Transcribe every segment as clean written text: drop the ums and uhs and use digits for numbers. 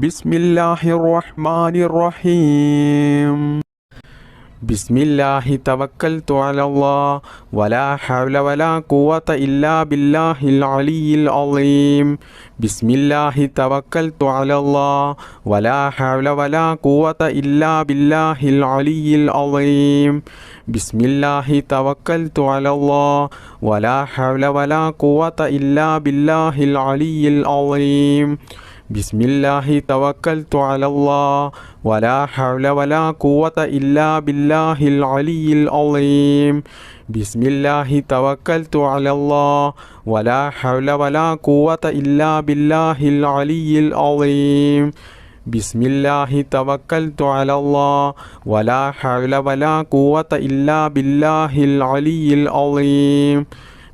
ബിസ്മില്ലാഹിർ റഹ്മാനിർ റഹീം. ബിസ്മില്ലാഹി തവക്കൽതു അലല്ലാഹ് വലാ ഹൗല വലാ ഖുവത ഇല്ലാ ബില്ലാഹിൽ അലിയിൽ അളീം. ബിസ്മില്ലാഹി തവക്കൽതു അലല്ലാഹ് വലാ ഹൗല വലാ ഖുവത ഇല്ലാ ബില്ലാഹിൽ അലിയിൽ അളീം. ബിസ്മില്ലാഹി തവക്കൽതു അലല്ലാഹ് വലാ ഹൗല വലാ ഖുവത ഇല്ലാ ബില്ലാഹിൽ അലിയിൽ അളീം. ബിസ്മില്ലാഹി തവക്കൽതു അലല്ലാഹ് വലാ ഹൗല വലാ ഖുവത ഇല്ലാ ബില്ലാഹിൽ അലിയിൽ അളീം. ബിസ്മില്ലാഹി തവക്കൽതു അലല്ലാഹ് വലാ ഹൗല വലാ ഖുവത ഇല്ലാ ബില്ലാഹിൽ അലിയിൽ അളീം. ബിസ്മില്ലാഹി തവക്കൽതു അലല്ലാഹ് വലാ ഹൗല വലാ ഖുവത ഇല്ലാ ബില്ലാഹിൽ അലിയിൽ അളീം.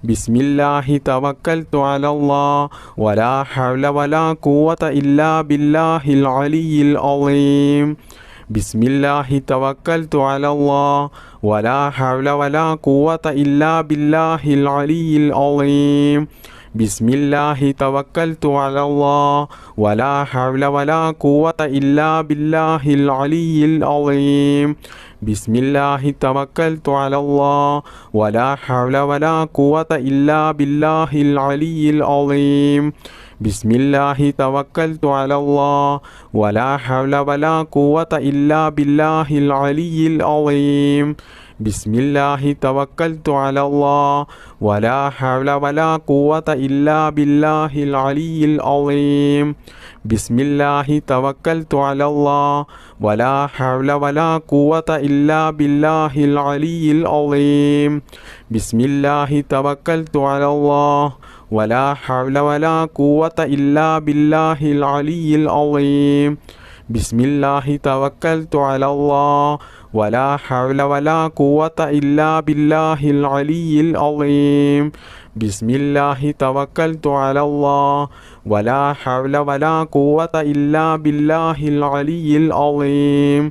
ബിസ്മില്ലാഹി തവക്കൽതു അലല്ലാഹ് വലാ ഹൗല വലാ ഖുവത ഇല്ലാ ബില്ലാഹിൽ അലിയിൽ അളീം. ബിസ്മില്ലാഹി തവക്കൽതു അലല്ലാഹ് വലാ ഹൗല വലാ ഖുവത ഇല്ലാ ബില്ലാഹിൽ അലിയിൽ അളീം. ബിസ്മില്ലാഹി തവക്കൽതു അലല്ലാഹ് വലാ ഹൗല വലാ ഖുവത ഇല്ലാ ബില്ലാഹിൽ അലിയിൽ അളീം. ബിസ്മില്ലാഹി തവക്കൽതു അലല്ലാഹ് വലാ ഹൗല വലാ ഖുവത ഇല്ലാ ബില്ലാഹിൽ അലിയിൽ അളീം. ബിസ്മില്ലാഹി തവക്കൽതു അലല്ലാഹ് വലാ ഹൗല വലാ ഖുവത ഇല്ലാ ബില്ലാഹിൽ അലിയിൽ അളീം. ബിസ്മില്ലാഹി തവക്കൽതു അലല്ലാഹ് വലാ ഹൗല വലാ ഖുവത ഇല്ലാ ബില്ലാഹിൽ അലിയിൽ അളീം. ബിസ്മില്ലാഹി തവക്കൽതു അലല്ലാഹ് വലാ ഹൗല വലാ ഖുവത ഇല്ലാ ബില്ലാഹിൽ അലിയിൽ അളീം. ബിസ്മില്ലാഹി തവക്കൽതു അലല്ലാഹ് വലാ ഹൗല വലാ ഖുവത ഇല്ലാ ബില്ലാഹിൽ അലിയിൽ അളീം. ബിസ്മില്ലാഹി തവക്കൽതു അലല്ലാഹ് വലാ ഹൗല വലാ ഖുവത ഇല്ലാ ബില്ലാഹിൽ അലിയിൽ അളീം. ബിസ്മില്ലാഹി തവക്കൽതു അലല്ലാഹ് വലാ ഹൗല വലാ ഖുവത ഇല്ലാ ബില്ലാഹിൽ അലിയിൽ അളീം. ബിസ്മില്ലാഹി തവക്കൽതു അലല്ലാഹ് വലാ ഹൗല വലാ ഖുവത ഇല്ലാ ബില്ലാഹിൽ അലിയിൽ അളീം.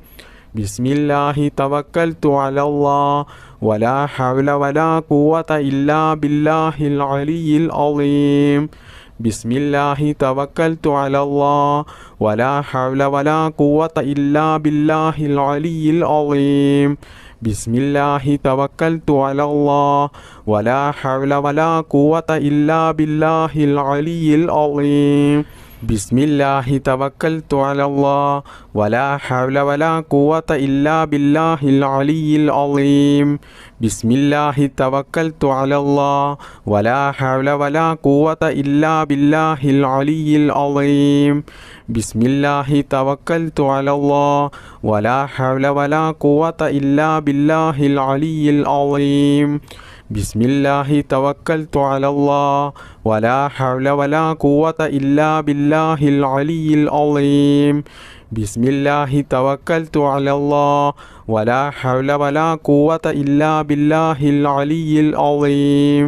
ബിസ്മില്ലാഹി തവക്കൽതു അലല്ലാഹ് വലാ ഹൗല വലാ ഖുവത ഇല്ലാ ബില്ലാഹിൽ അലിയിൽ അളീം. ബിസ്മില്ലാഹി തവക്കൽതു അലല്ലാഹ് വലാ ഹൗല വലാ ഖുവത ഇല്ലാ ബില്ലാഹിൽ അലിയിൽ അളീം. ബിസ്മില്ലാഹി തവക്കൽതു അലല്ലാഹ് വലാ ഹൗല വലാ ഖുവത ഇല്ലാ ബില്ലാഹിൽ അലിയിൽ അളീം. ബിസ്മില്ലാഹി തവക്കൽതു അലല്ലാഹ് വലാ ഹൗല വലാ ഖുവത ഇല്ലാ ബില്ലാഹിൽ അലിയിൽ അളീം. ബിസ്മില്ലാഹി തവക്കൽതു അലല്ലാഹ് വലാ ഹൗല വലാ ഖുവത ഇല്ലാ ബില്ലാഹിൽ അലിയിൽ അളീം. ബിസ്മില്ലാഹി തവക്കൽതു അലല്ലാഹ് വലാ ഹൗല വലാ ഖുവത ഇല്ലാ ബില്ലാഹിൽ അലിയിൽ അളീം. ബിസ്മില്ലാഹി തവക്കൽതു അലല്ലാഹ് വലാ ഹൗല വലാ ഖുവത ഇല്ലാ ബില്ലാഹിൽ അലിയിൽ അളീം.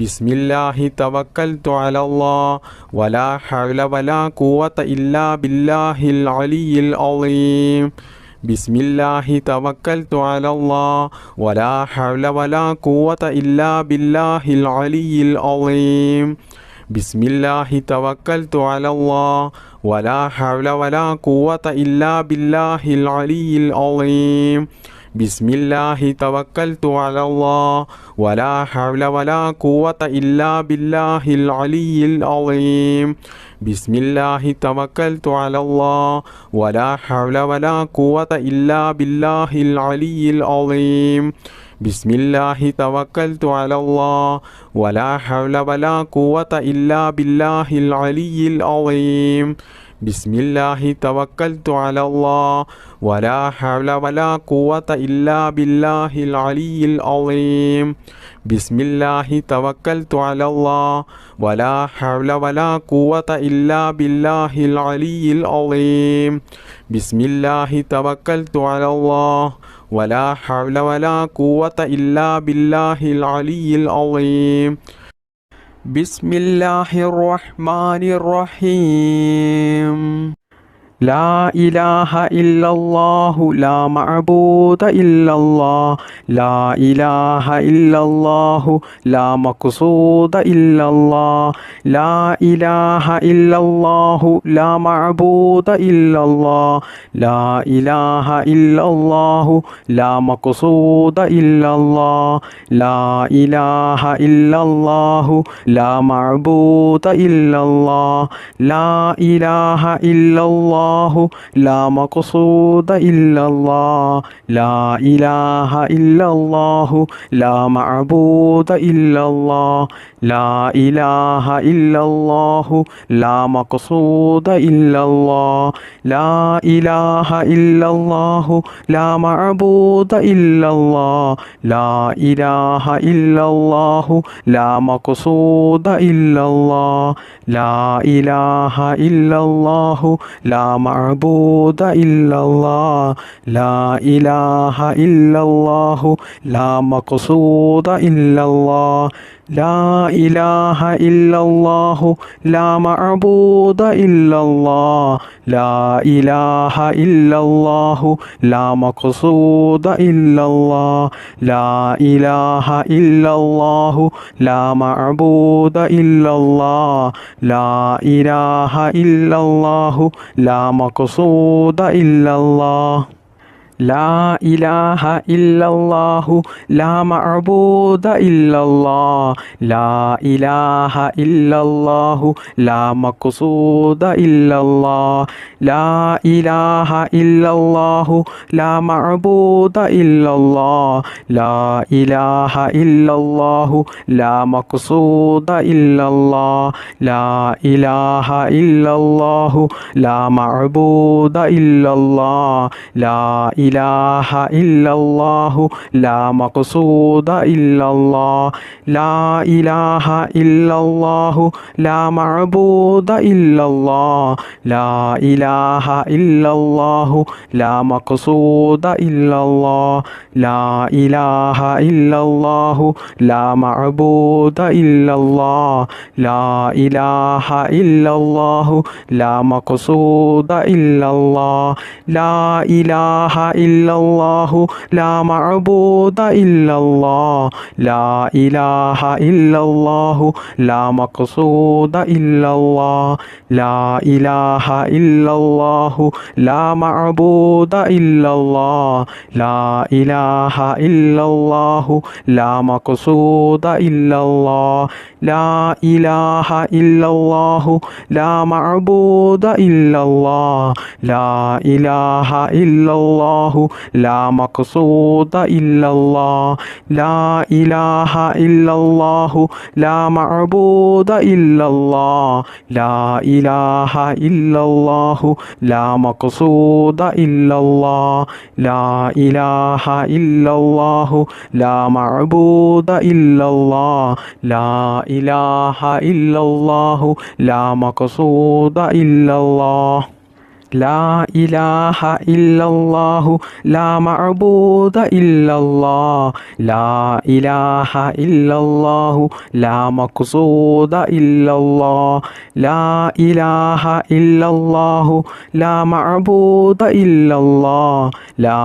ബിസ്മില്ലാഹി തവക്കൽതു അലല്ലാഹ് വലാ ഹൗല വലാ ഖുവത ഇല്ലാ ബില്ലാഹിൽ അലിയിൽ അളീം. ബിസ്മില്ലാഹി തവക്കൽതു അലല്ലാഹ് വലാ ഹൗല വലാ ഖുവത ഇല്ലാ ബില്ലാഹിൽ അലിയിൽ അളീം. ബിസ്മില്ലാഹി തവക്കൽതു അലല്ലാഹ് വലാ ഹൗല വലാ ഖുവത ഇല്ലാ ബില്ലാഹിൽ അലിയിൽ അളീം. ബിസ്മില്ലാഹി തവക്കൽതു അലല്ലാഹ് വലാ ഹൗല വലാ ഖുവത ഇല്ലാ ബില്ലാഹിൽ അലിയിൽ അളീം. ബിസ്മില്ലാഹി തവക്കൽതു അലല്ലാഹ് വലാ ഹൗല വലാ ഖുവത ഇല്ലാ ബില്ലാഹിൽ അലിയിൽ അളീം. ബിസ്മില്ലാഹി തവക്കൽതു അലല്ലാഹ് വലാ ഹൗല വലാ ഖുവത ഇല്ലാ ബില്ലാഹിൽ അലിയിൽ അളീം. ബിസ്മില്ലാഹി തവക്കൽതു അലല്ലാഹ് വലാ ഹൗല വലാ ഖുവത ഇല്ലാ ബില്ലാഹിൽ അലിയിൽ അളീം. ബിസ്മില്ലാഹി തവക്കൽതു അലല്ലാഹ് വലാ ഹൗല വലാ ഖുവത ഇല്ലാ ബില്ലാഹിൽ അലിയിൽ അളീം. ബിസ്മില്ലാഹി തവക്കൽതു അലല്ലാഹ് വലാ ഹൗല വലാ ഖുവത ഇല്ലാ ബില്ലാഹിൽ അലിയിൽ അളീം. ബിസ്മില്ലാഹിർ റഹ്മാനിർ റഹീം. ലാ ഇലാഹ ഇല്ലല്ലാഹു ലാ മഅബൂദ ഇല്ലല്ലാഹ് ലാ ഇലാഹ ഇല്ലല്ലാഹു ലാ മഖ്സൂദ ഇല്ലല്ലാഹ് ലാ ഇലാഹ ഇല്ലല്ലാഹു ലാ മഅബൂദ ഇല്ലല്ലാഹ് ലാ ഇലാഹ ഇല്ലല്ലാഹു ലാ മഖ്സൂദ ഇല്ലല്ലാഹ് ലാ ഇലാഹ ഇല്ലല്ലാഹു ലാ മഅബൂദ ഇല്ലല്ലാഹ് ലാ ഇലാഹ ഇല്ലല്ലാഹു ലാ മഖ്സൂദ ഇല്ലല്ലാഹ് ലാ ഇലാഹ ഇല്ലല്ലാഹു ലാ മഅബൂദ ഇല്ലല്ലാഹ് ലാ ഇലാഹ ഇല്ലല്ലാഹു ലാ മഖ്സൂദ ഇല്ലല്ലാഹ് ലാ ഇലാഹ ഇല്ലല്ലാഹു ലാ മഅബൂദ ഇല്ലല്ലാഹ് ലാ ഇലാഹ ഇല്ലല്ലാഹു ലാ മഖ്സൂദ ഇല്ലല്ലാഹ് ലാ ഇലാഹ ഇല്ലല്ലാഹു ലാ മഅബൂദ ഇല്ലല്ലാഹ് ലാ ഇലാഹ ഇല്ലല്ലാഹു ലാ മഖ്സൂദ ഇല്ലല്ലാഹ് ലാ ഇലാഹ ഇല്ലല്ലാഹു ലാ മഅബൂദ ഇല്ലല്ലാഹ് ലാ ഇലാഹ ഇല്ലല്ലാഹു ലാ മഖ്സൂദ ഇല്ലല്ലാഹ് ലാ ഇലാഹ ഇല്ലല്ലാഹു ലാ മഅബൂദ ഇല്ലല്ലാഹ് ലാ ഇലാഹ ഇല്ലല്ലാഹു ലാ മഖ്സൂദ ഇല്ലല്ലാഹ് ലാ ഇലാഹ ഇല്ലല്ലാഹു ലാ മഅബൂദ ഇല്ലല്ലാഹ് ലാ ഇലാഹ ഇല്ലല്ലാഹു ലാ മഖ്സൂദ ഇല്ലല്ലാഹ് ലാ ഇലാഹ ഇല്ലല്ലാഹു ലാ മഅബൂദ ഇല്ലല്ലാഹ് ലാ ഇലാഹ ഇല്ലല്ലാഹു ലാ മഖ്സൂദ ഇല്ലല്ലാഹ് ലാ ഇലാഹ ഇല്ലല്ലാഹു ലാ മഅബൂദ ഇല്ലല്ലാഹ് ലാ ഇലാഹ ഇല്ലല്ലാഹു ലാ മഖ്സൂദ ഇല്ലല്ലാഹ് ലാ ഇലാഹ ഇല്ലല്ലാഹു ലാ മഅബൂദ ഇല്ലല്ലാഹ് ലാ ഇലാഹ ഇല്ലല്ലാഹു ലാ മഖ്സൂദ ഇല്ലല്ലാഹ് ലാ ഇലാഹ ഇല്ലല്ലാഹു ലാ മഅബൂദ ഇല്ലല്ലാഹ് ലാ ഇലാഹ ഇല്ലല്ലാഹു ലാ മഖ്സൂദ ഇല്ലല്ലാഹ് ലാ ഇലാഹ ഇല്ലല്ലാഹു ലാ മഅബൂദ ഇല്ലല്ലാഹ് ലാ ഇലാഹ ഇല്ലല്ലാഹു ലാ മഖ്സൂദ ഇല്ലല്ലാഹ് ലാ ഇലാഹ ഇല്ലല്ലാഹു ലാ മഅബൂദ ഇല്ലല്ലാഹ് ലാ ഇലാഹ ഇല്ലല്ലാഹു ലാ മഖ്സൂദ ഇല്ലല്ലാഹ് ലാ ഇലാഹ ഇല്ലല്ലാഹു ലാ മഅബൂദ ഇല്ലല്ലാഹ് ലാ ഇലാഹ ഇല്ലല്ലാഹു ലാ മഖ്സൂദ ഇല്ലല്ലാഹ് ലാ ഇലാഹ ഇല്ലല്ലാഹു ലാ മഅബൂദ ഇല്ലല്ലാഹ് ലാ ഇലാഹ ഇല്ലല്ലാഹു ലാ മഖ്സൂദ ഇല്ലല്ലാഹ് ലാ ഇലാഹ ഇല്ലല്ലാഹു ലാ മഅബൂദ ഇല്ലല്ലാഹ് ലാ ഇലാഹ ഇല്ലല്ലാഹു ലാ മഖ്സൂദ ഇല്ലല്ലാഹ് ലാ ഇലാഹ ഇല്ലല്ലാഹു ലാ മഅബൂദ ഇല്ലല്ലാഹ് ലാ ഇലാഹ ഇല്ലല്ലാഹു ലാ മഖ്സൂദ ഇല്ലല്ലാഹ് ലാ ഇലാഹ ഇല്ലല്ലാഹു ലാ മഅബൂദ ഇല്ലല്ലാഹ് ലാ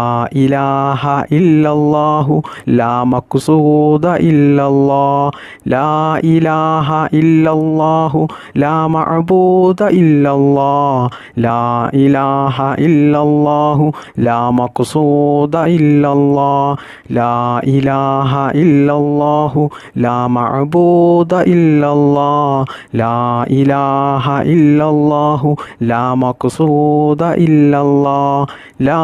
ഇലാഹ ഇല്ലല്ലാഹു ലാ മഖ്സൂദ ഇല്ലല്ലാഹ് ലാ ഇലാഹ ഇല്ലല്ലാഹു ലാ മഅബൂദ ഇല്ലല്ലാഹ് ലാ ഇലാഹ ഇല്ലല്ലാഹു ലാ മഖ്സൂദ ഇല്ലല്ലാഹ് ലാ ഇലാഹ ഇല്ലല്ലാഹു ലാ മഅബൂദ ഇല്ലല്ലാഹ് ലാ ഇലാഹ ഇല്ലല്ലാഹു ലാ മഖ്സൂദ ഇല്ലല്ലാഹ് ലാ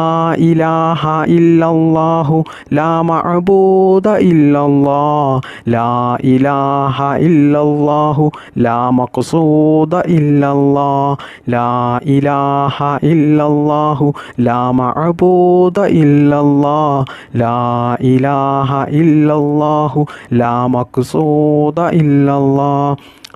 ഇലാഹ ഇല്ലല്ലാഹു ലാ മഅബൂദ ഇല്ലല്ലാഹ് ലാ ഇലാഹ ഇല്ലല്ലാഹു ലാ മഖ്സൂദ ഇല്ലല്ലാഹ് ലാ ഇലാഹ ഇല്ലല്ലാഹു ലാ മഅബൂദ ഇല്ലല്ലാഹ് ലാ ഇലാഹ ഇല്ലല്ലാഹു ലാ മഖ്സൂദ ഇല്ലല്ലാഹ്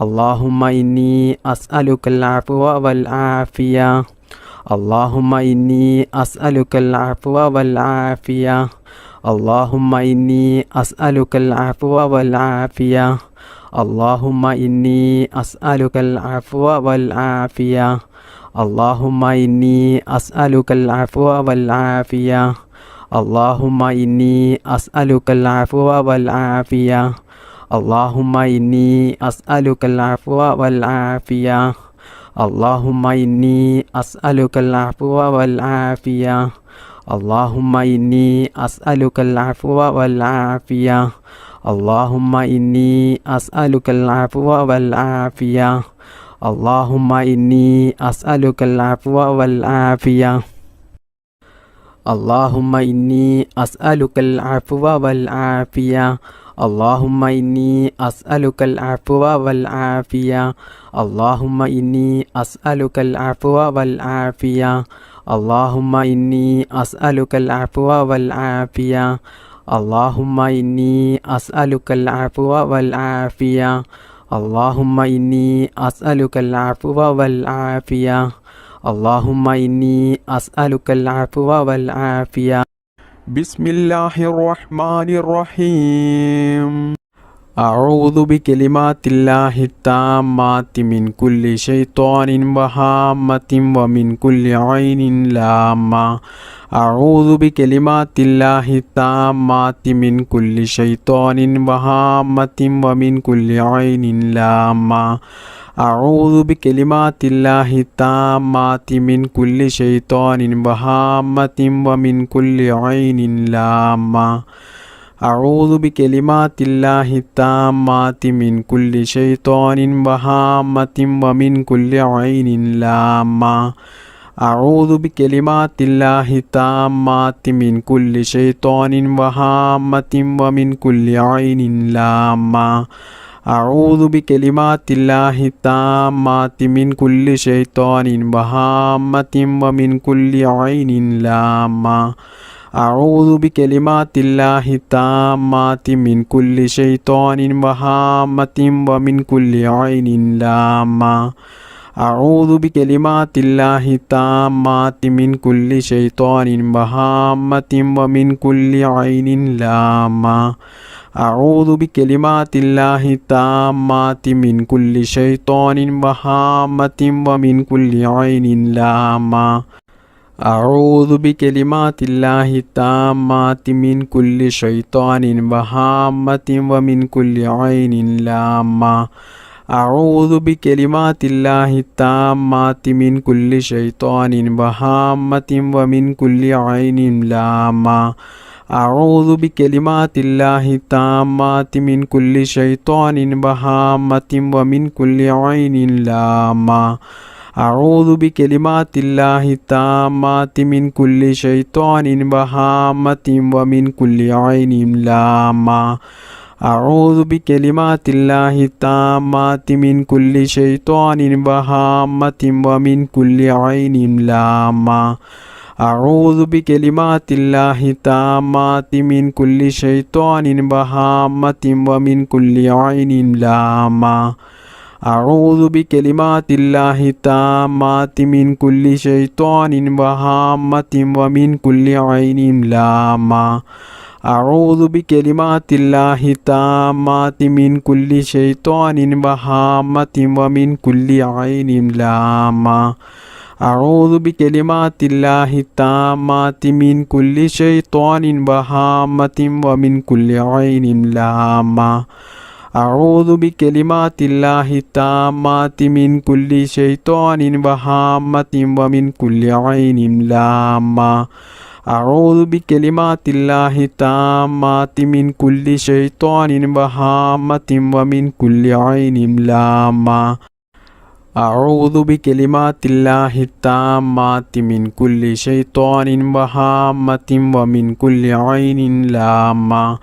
اللهم إني أسألك العفو والعافية. اللهم إني أسألك العفو والعافية. اللهم إني أسألك العفو والعافية. اللهم إني أسألك العفو والعافية. اللهم إني أسألك العفو والعافية. اللهم إني أسألك العفو والعافية. اللهم إني أسألك العفو والعافية. اللهم إني أسألك العفو والعافية. اللهم إني أسألك العفو والعافية. اللهم إني أسألك العفو والعافية. اللهم إني أسألك العفو والعافية. اللهم إني أسألك العفو والعافية. اللهم إني أسألك العفو والعافية. اللهم إني أسألك العفو والعافية. اللهم إني أسألك العفو والعافية. اللهم إني أسألك العفو والعافية. اللهم إني أسألك العفو والعافية. اللهم إني أسألك العفو والعافية. بسم الله الرحمن الرحيم. أعوذ بكلمات الله التامات من كل شيطان وهامة ومن كل عين لامة. أعوذ بكلمات الله التامات من كل شيطان وهامة ومن كل عين لامة. أعوذ بكلمات الله التامات من كل شيطان وهامة ومن كل عين لامة. أعوذ بكلمات الله التامات من كل شيطان وهامة ومن كل عين لامة. أعوذ بكلمات الله التامات من كل شيطان وهامة ومن كل عين لامة. أعوذ بكلمات الله التامات من كل شيطان وهامة ومن كل عين لامة. أعوذ بكلمات الله التامات من كل شيطان وهامة ومن كل عين لامة. أعوذ بكلمات الله التامات من كل شيطان وهامة ومن كل عين لامة. أعوذ بكلمات الله التامات من كل شيطان وهامة ومن كل عين لامة. أعوذ بكلمات الله التامات من كل شيطان وهامة ومن كل عين لامة. أعوذ بكلمات الله التامات من كل شيطان وهامة ومن كل عين لامة. أعوذ بكلمات الله التامات من كل شيطان وهامة ومن كل عين لامة. أعوذ بكلمات الله التامات من كل شيطان وهامة ومن كل عين لامة. أعوذ بكلمات الله التامات من كل شيطان وهامة ومن كل عين لامة. أعوذ بكلمات الله التامات من كل شيطان وهامة ومن كل عين لامة. أعوذ بكلمات الله التامات من كل شيطان وهامة ومن كل عين لامة. أعوذ بكلمات الله التامات من كل شيطان وهامة ومن كل عين لامة. أعوذ بكلمات الله التامات من كل شيطان وهامة ومن كل عين لامة. أعوذ بكلمات الله التامات من كل شيطان وهامة ومن كل عين لامة. أعوذ بكلمات الله التامات من كل شيطان وهامة ومن كل عين لامة. أعوذ بكلمات الله التامات من كل شيطان وهامة ومن كل عين لامة.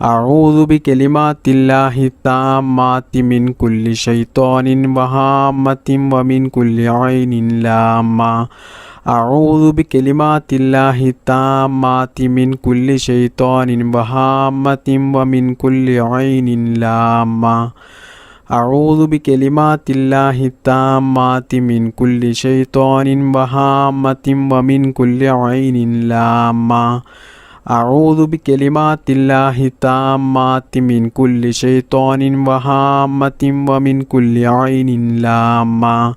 أعوذ بكلمات الله التامات من كل شيطان وهامة ومن كل عين لامة. أعوذ بكلمات الله التامات من كل شيطان وهامة ومن كل عين لامة. أعوذ بكلمات الله التامات من كل شيطان وهامة ومن كل عين لامة أعوذ بكلمات الله التامات من كل شيطان وهامة ومن كل عين لامة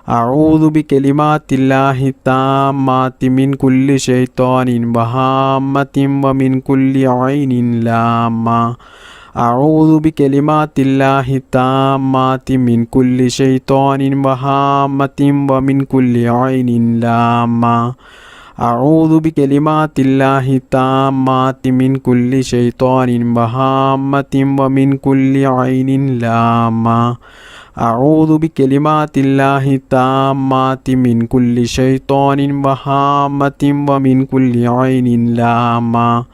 أعوذ بكلمات الله التامات من كل شيطان وهامة ومن كل عين لامة أعوذ بكلمات الله التامات من كل شيطان وهامة ومن كل عين لامة أعوذ بكلمات الله التامات من كل شيطان وهامة ومن كل عين لامة أعوذ بكلمات الله التامات من كل شيطان وهامة ومن كل عين لامة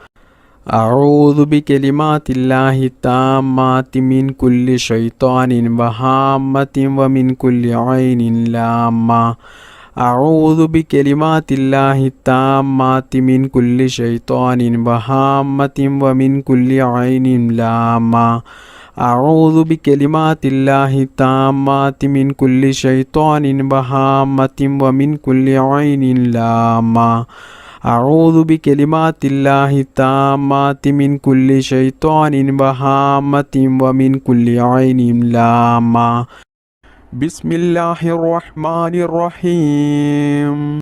أعوذ بكلمات الله التامات من كل شيطان وهامة ومن كل عين لامة أعوذ بكلمات الله التامات من كل شيطان وهامة ومن كل عين لامة أعوذ بكلمات الله التامات من كل شيطان وهامة ومن كل عين لامة أعوذ بكلمات الله التامات من كل شيطان وهامة ومن كل عين لامة بسم الله الرحمن الرحيم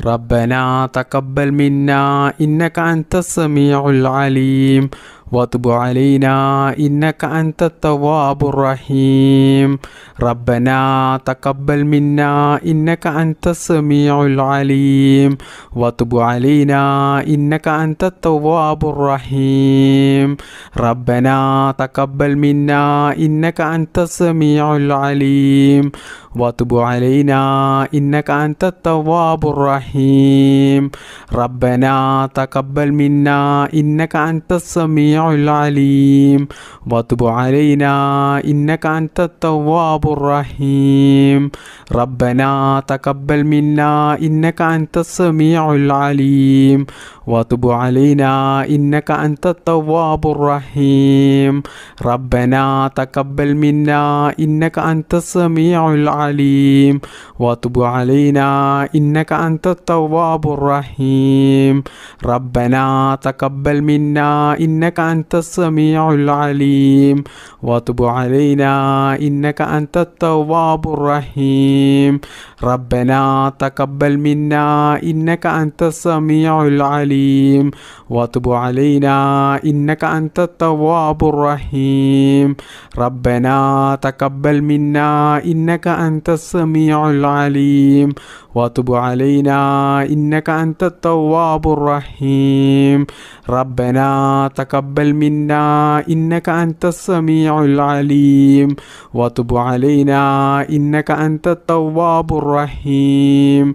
ربنا تقبل منا إنك أنت السميع العليم وتب علينا إنك أنت التواب الرحيم ربنا تقبل منا إنك أنت السميع العليم وتب علينا إنك أنت التواب الرحيم ربنا تقبل منا إنك أنت السميع العليم وتب علينا إنك أنت التواب الرحيم ربنا تقبل منا إنك أنت السميع العليم وتب علينا إنك أنت التواب الرحيم ربنا تقبل منا إنك أنت السميع العليم وتب علينا إنك أنت التواب الرحيم ربنا تقبل منا إنك أنت السميع العليم وتب علينا إنك أنت التواب الرحيم ربنا تقبل منا إنك أنت السميع العليم وتب علينا إنك أنت التواب الرحيم ربنا تقبل منا إنك أنت السميع العليم وتب علينا إنك أنت التواب الرحيم ربنا تقبل منا إنك أنت السميع العليم وتب علينا إنك أنت التواب الرحيم ربنا تقبل منا إنك أنت السميع العليم وتب علينا إنك أنت التواب الرحيم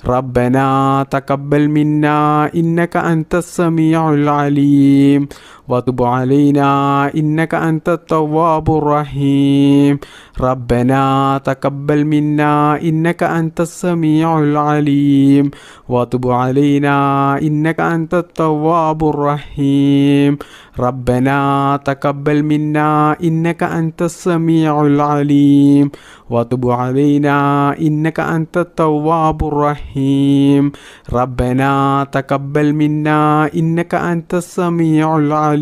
ربنا تقبل منا إنك أنت السميع العليم وتب علينا إنك أنت التواب الرحيم ربنا تقبل منا إنك أنت السميع العليم وتب علينا إنك أنت التواب الرحيم ربنا تقبل منا إنك أنت السميع العليم وتب علينا إنك أنت التواب الرحيم ربنا تقبل منا إنك أنت السميع العليم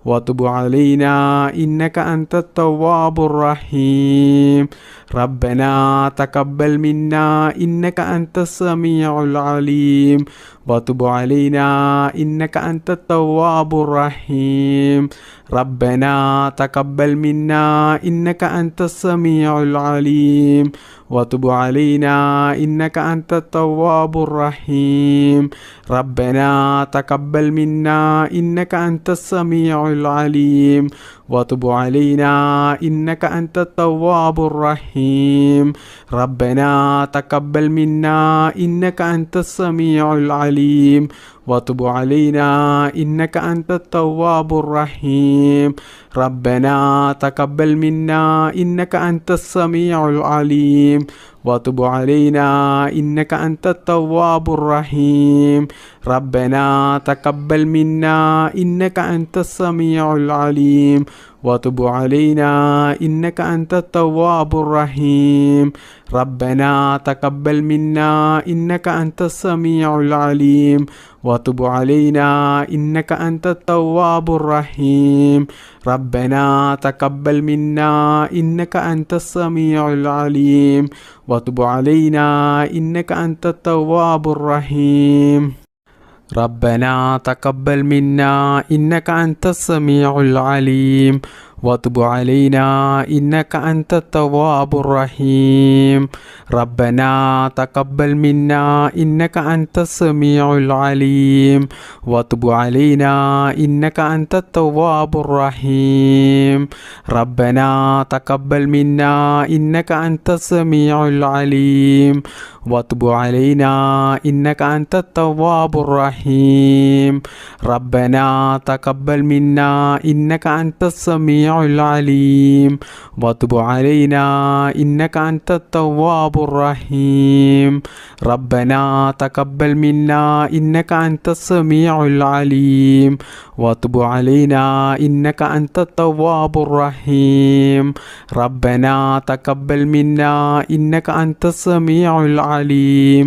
وتب علينا إنك أنت التواب الرحيم ربنا تقبل منا إنك أنت السميع العليم وتب علينا إنك أنت التواب الرحيم ربنا تقبل منا إنك أنت السميع العليم وتب علينا إنك أنت التواب الرحيم ربنا تقبل منا إنك أنت السميع العليم وتب علينا إنك أنت التواب الرحيم ربنا تقبل منا إنك أنت السميع العليم وتب علينا إنك أنت التواب الرحيم ربنا تقبل منا إنك أنت السميع العليم وتب علينا إنك أنت التواب الرحيم ربنا تقبل منا إنك أنت السميع العليم وتب علينا إنك أنت التواب الرحيم ربنا تقبل منا إنك أنت السميع العليم وتب علينا إنك أنت التواب الرحيم ربنا تقبل منا إنك أنت السميع العليم وتب علينا إنك أنت التواب الرحيم ربنا تقبل منا إنك أنت السميع العليم وتب علينا إنك أنت التواب الرحيم ربنا تقبل منا إنك أنت السميع العليم وتب علينا إنك أنت التواب الرحيم ربنا تقبل منا إنك أنت السميع العليم وتب علينا إنك أنت التواب الرحيم ربنا تقبل منا إنك أنت السميع العليم وتب علينا إنك أنت التواب الرحيم ربنا تقبل منا إنك أنت السميع العليم وتب علينا إنك أنت التواب الرحيم ربنا تقبل منا إنك أنت السميع العليم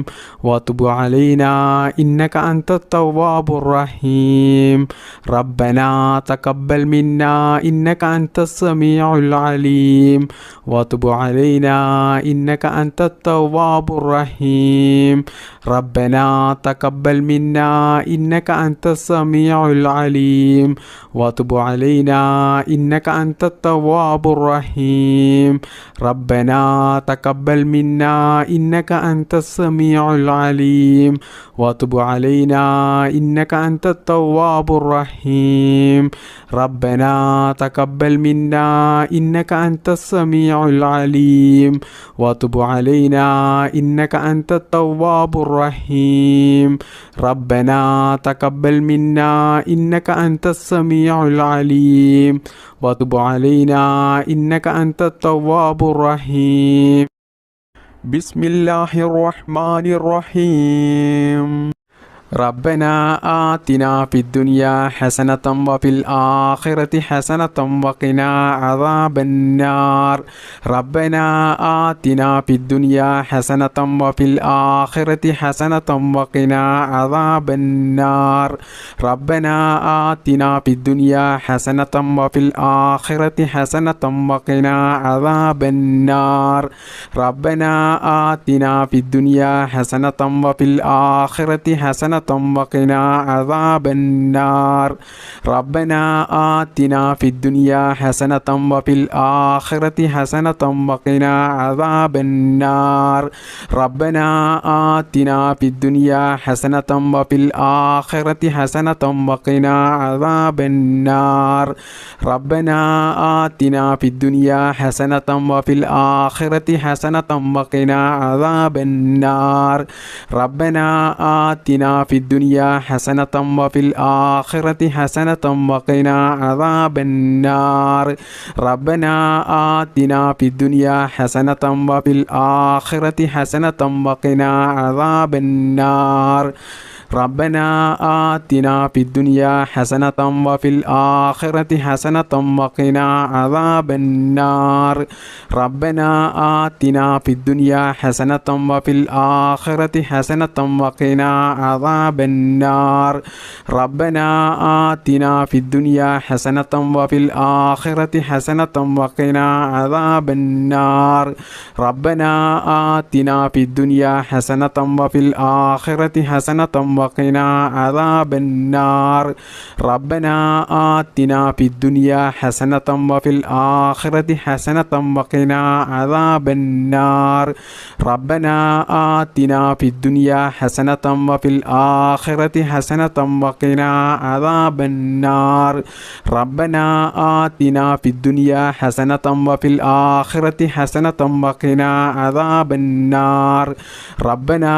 وتب علينا إنك أنت التواب الرحيم ربنا تقبل منا إنك أنت السميع العليم وتب علينا إنك أنت التواب الرحيم ربنا تقبل منا إنك أنت السميع العليم وتب علينا إنك أنت التواب الرحيم ربنا تقبل منا إنك أنت السميع العليم وتب علينا إنك أنت التواب الرحيم ربنا تقبل منا إنك أنت السميع العليم وتب علينا إنك أنت التواب الرحيم ربنا تقبل منا إنك أنت السميع العليم وتب علينا إنك أنت التواب الرحيم بسم الله الرحمن الرحيم ربنا آتنا في الدنيا حسنة وفي الآخرة حسنة وقنا عذاب النار ربنا آتنا في الدنيا حسنة وفي الآخرة حسنة وقنا عذاب النار ربنا آتنا في الدنيا حسنة وفي الآخرة حسنة وقنا عذاب النار ربنا آتنا في الدنيا حسنة وفي الآخرة حسنة وقنا عذاب النار ربنا آتنا في الدنيا حسنة وفي الآخرة حسنة وقنا عذاب النار ربنا آتنا في الدنيا حسنة وفي الآخرة حسنة وقنا عذاب النار ربنا آتنا في الدنيا حسنة وفي الآخرة حسنة وقنا عذاب النار ربنا آتنا في الدنيا حسنة وفي الآخرة حسنة وقنا عذاب النار ربنا آتنا في الدنيا حسنة وفي الآخرة حسنة وقنا عذاب النار ربنا آتنا في الدنيا حسنة وفي الآخرة حسنة وقنا عذاب النار ربنا آتنا في الدنيا حسنة وفي الآخرة حسنة وقنا عذاب النار ربنا آتنا في الدنيا حسنة وفي الآخرة حسنة وقنا عذاب النار ربنا آتنا في الدنيا حسنة وفي الآخرة حسنة وقنا عذاب النار ربنا آتنا في الدنيا حسنة وفي الآخرة حسنة وقنا عذاب النار ربنا آتنا في الدنيا حسنة وفي الآخرة الآخرة حسنة وقنا عذاب النار ربنا آتنا في الدنيا حسنة وفي الآخرة حسنة وقنا عذاب النار ربنا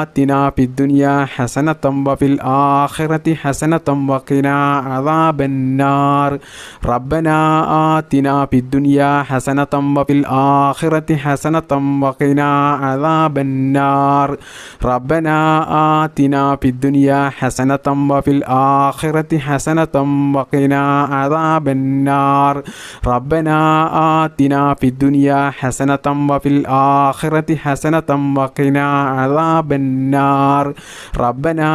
آتنا في الدنيا حسنة وفي الآخرة حسنة وقنا عذاب النار ربنا آتنا في الدنيا حسنة وفي الآخرة حسنة وقنا عذاب النار ربنا آتنا في الدنيا حسنة وفي الآخرة حسنة وقنا عذاب النار ربنا آتنا في الدنيا حسنة وفي الآخرة حسنة وقنا عذاب النار ربنا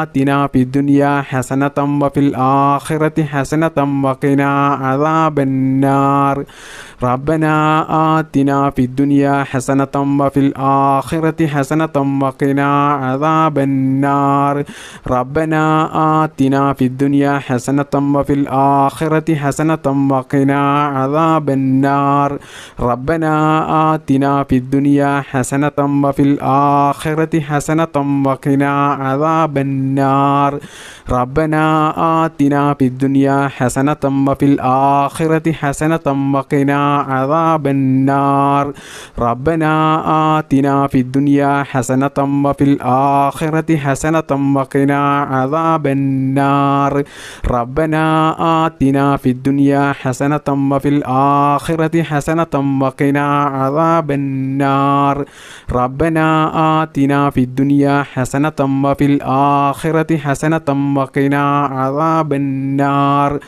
آتنا في الدنيا حسنة وفي الآخرة حسنة وقنا عذاب النار ربنا آتنا في الدنيا حسنة وفي الآخرة حسنة وقنا عذاب النار ربنا آتنا في الدنيا حسنة وفي الآخرة حسنة وقنا عذاب النار ربنا آتنا في الدنيا حسنة وفي الآخرة حسنة وقنا عذاب النار ربنا آتنا في الدنيا حسنة وفي الآخرة حسنة وقنا عذاب النار ربنا آتنا في الدنيا حسنة وفي الآخرة حسنة وقنا عذاب النار ربنا آتنا في الدنيا حسنة وفي الآخرة حسنة وقنا عذاب النار ربنا آتنا في الدنيا حسنة وفي الآخرة حسنة وقنا عذاب النار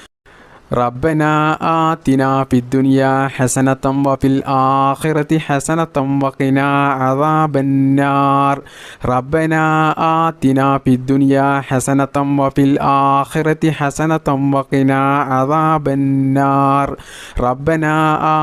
ربنا آتنا في الدنيا حسنة وفي الآخرة حسنة وقنا عذاب النار ربنا آتنا في الدنيا حسنة وفي الآخرة حسنة وقنا عذاب النار ربنا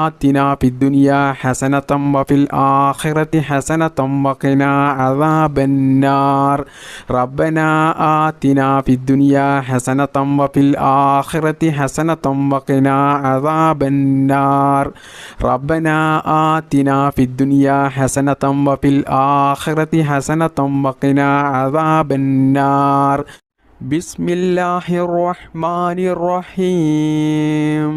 آتنا في الدنيا حسنة وفي الآخرة حسنة وقنا عذاب النار ربنا آتنا في الدنيا حسنة وفي الآخرة حسنة وقنا عذاب النار ربنا آتنا في الدنيا حسنة وفي الآخرة حسنة وقنا عذاب النار بسم الله الرحمن الرحيم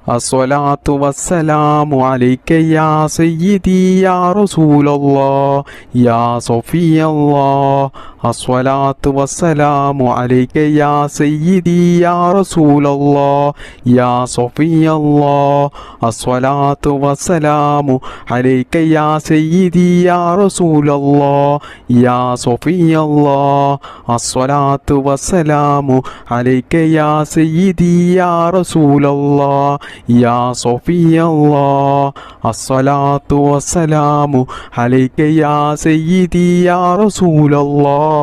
الصلاة والسلام عليك يا سيدي يا رسول الله يا صفي الله الصلاة والسلام عليك يا سيدي يا رسول الله يا صفي الله الصلاة والسلام عليك يا سيدي يا رسول الله يا صفي الله الصلاة والسلام عليك يا سيدي يا رسول الله يا صفي الله الصلاة والسلام عليك يا سيدي يا رسول الله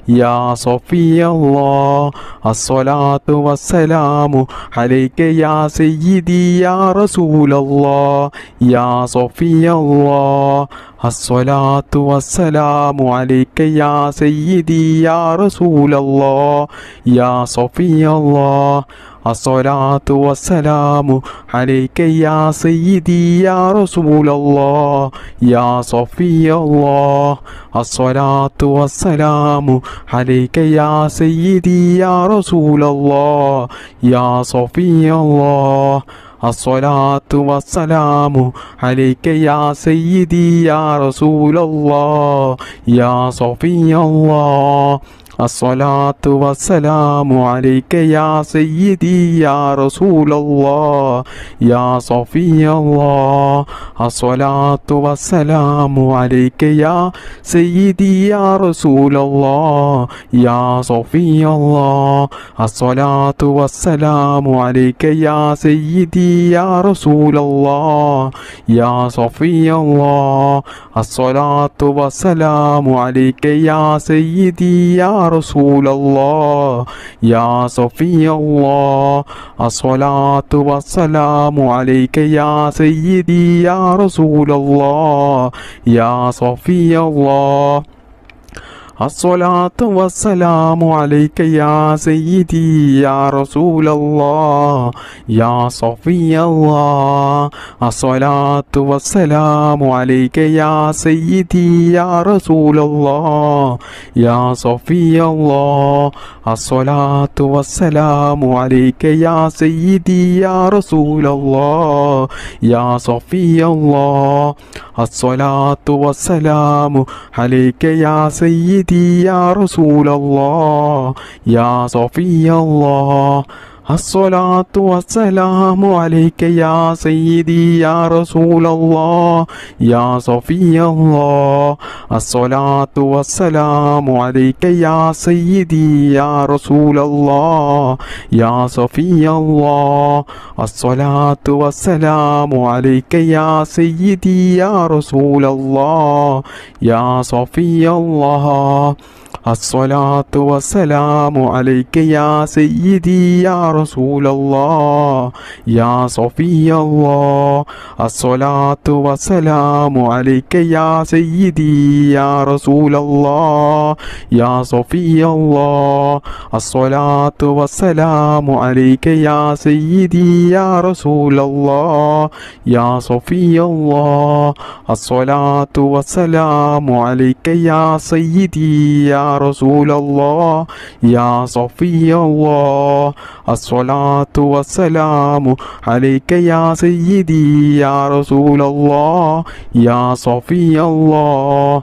يا صفي الله الصلاة والسلام عليك يا سيدي يا رسول الله يا صفي الله الصلاة والسلام عليك يا سيدي يا رسول الله يا صفي الله الصلاة والسلام عليك يا سيدي يا رسول الله يا صفي الله الصلاة والسلام عليك يا سيدي يا رسول الله يا صفي الله الصلاة والسلام عليك يا سيدي يا رسول الله يا صفي الله الصلاة والسلام عليك يا سيدي يا رسول الله يا صفي الله الصلاة والسلام عليك يا سيدي يا رسول الله يا صفي الله الصلاة والسلام عليك يا سيدي يا رسول الله يا صفي الله الصلاة والسلام عليك يا سيدي يا رسول الله يا صفي الله الصلاة والسلام عليك يا سيدي يا رسول الله يا صفي الله الصلاة والسلام عليك يا سيدي يا رسول الله يا صفي الله الصلاة والسلام عليك يا سيدي يا رسول الله يا صفي الله الصلاة والسلام عليك يا سيدي يا رسول الله يا صفي الله الصلاة والسلام عليك يا سيدي يا رسول الله يا صفي الله الصلاة والسلام عليك يا سيدي يا رسول الله يا صفي الله الصلاة والسلام عليك يا سيدي يا رسول الله يا صفي الله الصلاة والسلام عليك يا سيدي يا رسول الله يا صفي الله الصلاة والسلام عليك يا سيدي يا رسول الله يا صفي الله الصلاة والسلام عليك يا سيدي يا رسول الله يا صفي الله الصلاة والسلام عليك يا سيدي يا رسول الله يا صفي الله الصلاة والسلام عليك يا سيدي يا رسول الله يا صفي الله الصلاة والسلام عليك يا سيدي يا رسول الله يا صفي الله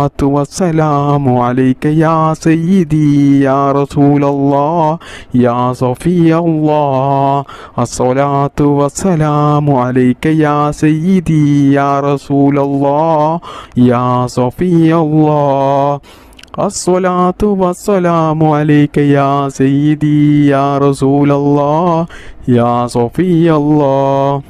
الصلاة والسلام عليك يا سيدي يا رسول الله يا صفي الله الصلاة والسلام عليك يا سيدي يا رسول الله يا صفي الله الصلاة والسلام عليك يا سيدي يا رسول الله يا صفي الله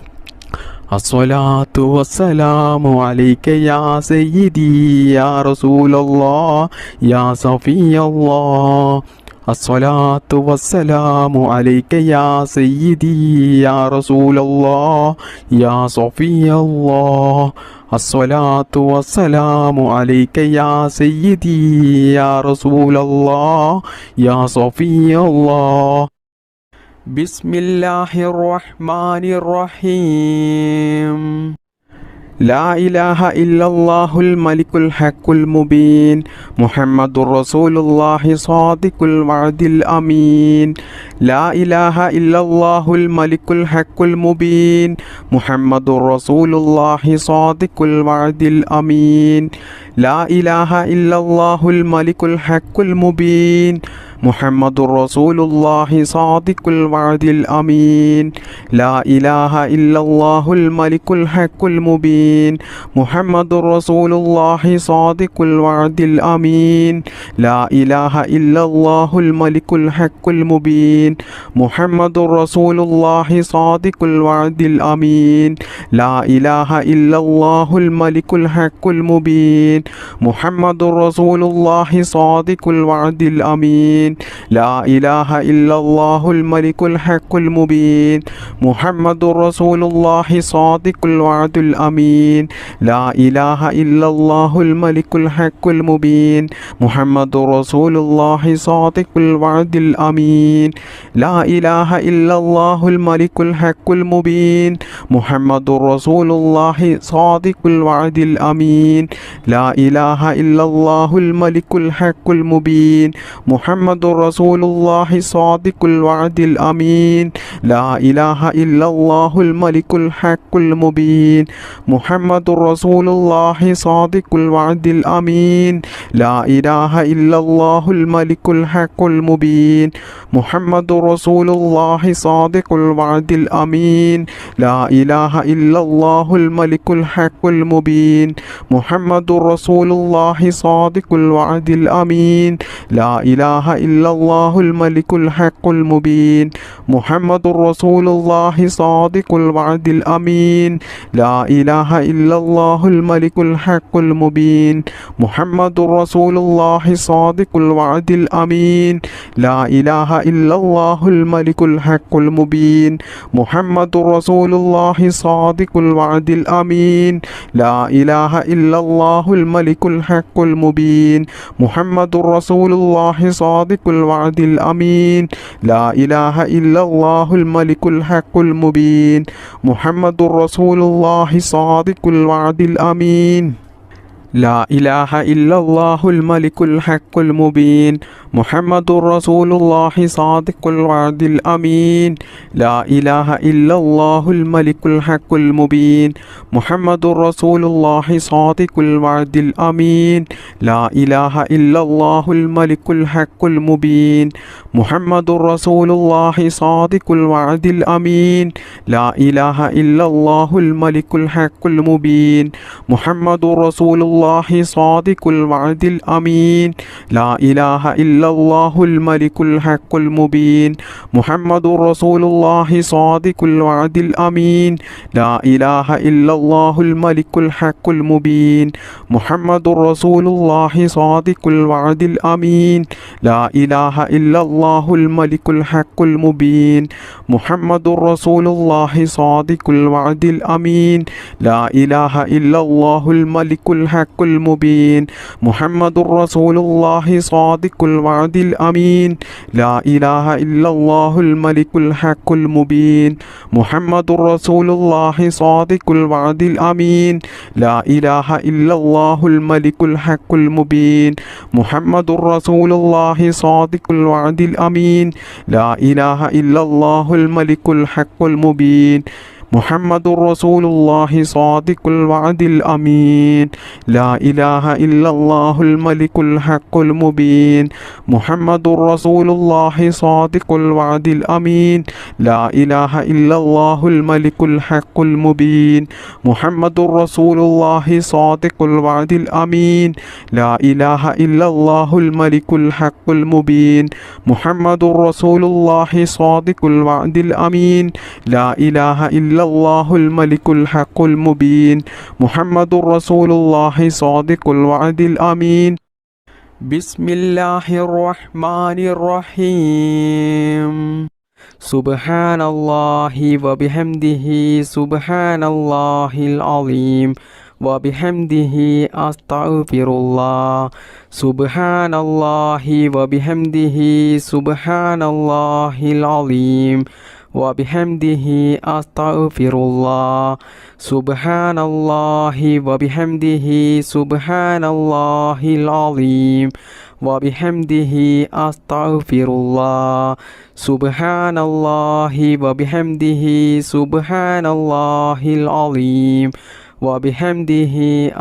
الصلاة والسلام عليك يا سيدي يا رسول الله يا صفي الله الصلاة والسلام عليك يا سيدي يا رسول الله يا صفي الله الصلاة والسلام عليك يا سيدي يا رسول الله يا صفي الله بسم الله الرحمن الرحيم لا إله إلا الله الملك الحق المبين محمد رسول الله صادق الوعد الأمين لا إله إلا الله الملك الحق المبين محمد رسول الله صادق الوعد الأمين لا إله إلا الله الملك الحق المبين محمد رسول الله صادق الوعد الأمين لا إله إلا الله الملك الحق المبين محمد رسول الله صادق الوعد الأمين لا إله إلا الله الملك الحق المبين محمد رسول الله صادق الوعد الأمين لا إله إلا الله الملك الحق المبين محمد رسول الله صادق الوعد الأمين لا إله إلا الله الملك الحق المبين محمد رسول الله صادق الوعد الأمين لا إله إلا الله الملك الحق المبين محمد رسول الله صادق الوعد الأمين لا إله إلا الله الملك الحق المبين محمد رسول الله صادق الوعد الأمين لا إله إلا الله الملك الحق المبين محمد رسول الله صادق الوعد الأمين لا إله إلا الله الملك الحق المبين محمد رسول الله صادق الوعد الأمين لا إله إلا الله الملك الحق المبين محمد رسول الله صادق الوعد الأمين لا إله إلا الله الملك الحق المبين محمد رسول الله صادق الوعد الأمين لا إله إلا إلا الله الملك الحق المبين محمد رسول الله صادق الوعد الأمين لا إله إلا الله الملك الحق المبين محمد رسول الله صادق الوعد الأمين لا إله إلا الله الملك الحق المبين محمد رسول الله صادق الوعد الأمين لا إله إلا الله الملك الحق المبين محمد رسول الله صادق الوعد الأمين لا إله إلا الله الملك الحق المبين محمد رسول الله صادق الوعد الأمين لا إله إلا الله الملك الحق المبين محمد رسول الله صادق الوعد الأمين لا إله إلا الله الملك الحق المبين محمد رسول الله صادق الوعد الأمين لا إله إلا الله الملك الحق المبين محمد رسول الله صادق الوعد الأمين لا إله إلا الله الملك الحق المبين محمد رسول الله صادق الوعد الأمين لا إله إلا الله الملك الحق المبين محمد رسول الله صادق الوعد الأمين لا إله إلا الله الملك الحق المبين محمد رسول الله صادق الوعد الأمين لا إله إلا الله الملك الحق المبين محمد رسول الله صادق الوعد الأمين لا إله إلا الله الملك الحق المبين محمد رسول الله صادق الوعد الأمين لا إله إلا الله الملك الحق المبين محمد رسول الله صادق الوعد الأمين لا إله إلا الله الملك الحق المبين محمد رسول الله صادق الوعد الأمين لا إله إلا الله الملك الحق المبين محمد رسول الله صادق الوعد الأمين لا إله إلا الله الملك الحق المبين محمد رسول الله صادق الوعد الأمين لا إله إلا الله الملك الحق المبين محمد رسول الله صادق الوعد الأمين لا إله إلا الله الملك الحق المبين محمد رسول الله صادق الوعد الأمين لا إله إلا الله الملك الحق المبين محمد رسول الله صادق الوعد الأمين بسم الله الرحمن الرحيم سبحان الله وبحمده سبحان الله العظيم وبحمده أستغفر الله سبحان الله وبحمده سبحان الله العظيم وبحمده أستغفر الله سبحان الله وبحمده سبحان الله العظيم وبحمده أستغفر الله سبحان الله وبحمده سبحان الله العظيم وبحمده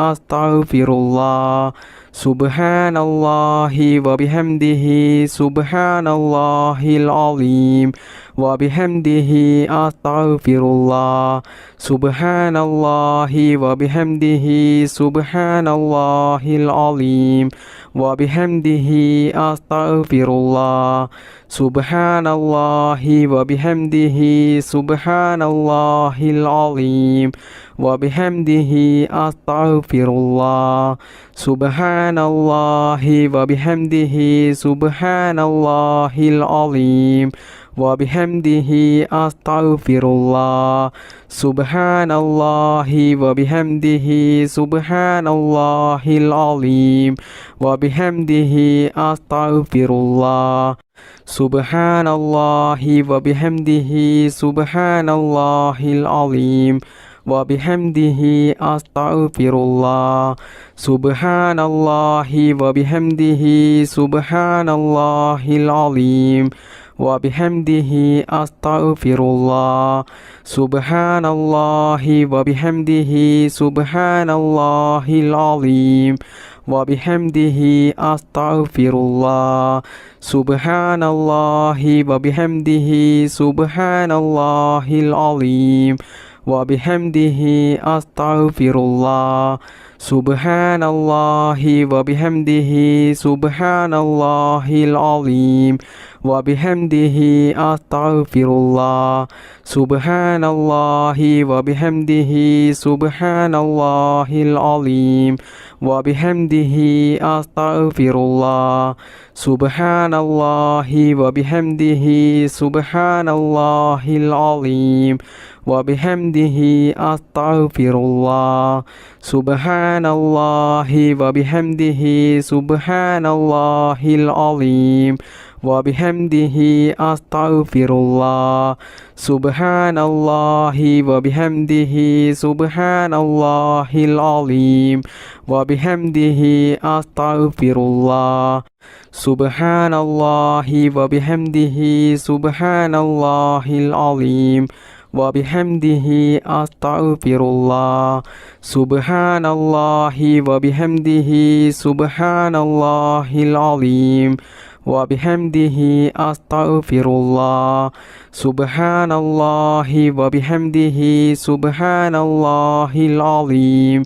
أستغفر الله سبحان الله وبحمده سبحان الله العظيم وبحمده أستغفر الله سبحان الله وبحمده سبحان الله العظيم وبحمده أستغفر الله سبحان الله وبحمده سبحان الله العظيم وبحمده أستغفر الله سبحان الله وبحمده سبحان الله العظيم وبحمده أستغفر الله سبحان الله وبحمده سبحان الله العظيم وبحمده أستغفر الله سبحان الله وبحمده سبحان الله العظيم وبحمده أستغفر الله سبحان الله وبحمده سبحان الله العظيم وبحمده أستغفر الله سبحان الله وبحمده سبحان الله العظيم وبحمده أستغفر الله سبحان الله وبحمده سبحان الله العظيم وبحمده أستغفر الله سبحان الله وبحمده سبحان الله العظيم وبحمده أستغفر الله سبحان الله وبحمده سبحان الله العظيم وبحمده أستغفر الله سبحان الله وبحمده سبحان الله العظيم وبحمده أستغفر الله سبحان الله وبحمده سبحان الله العظيم وبحمده أستغفر الله سبحان الله وبحمده سبحان الله العظيم وبحمده أستغفر الله سبحان الله وبحمده سبحان الله العظيم وبحمده أستغفر الله سبحان الله وبحمده سبحان الله العظيم وبحمده أستغفر الله سبحان الله وبحمده سبحان الله العظيم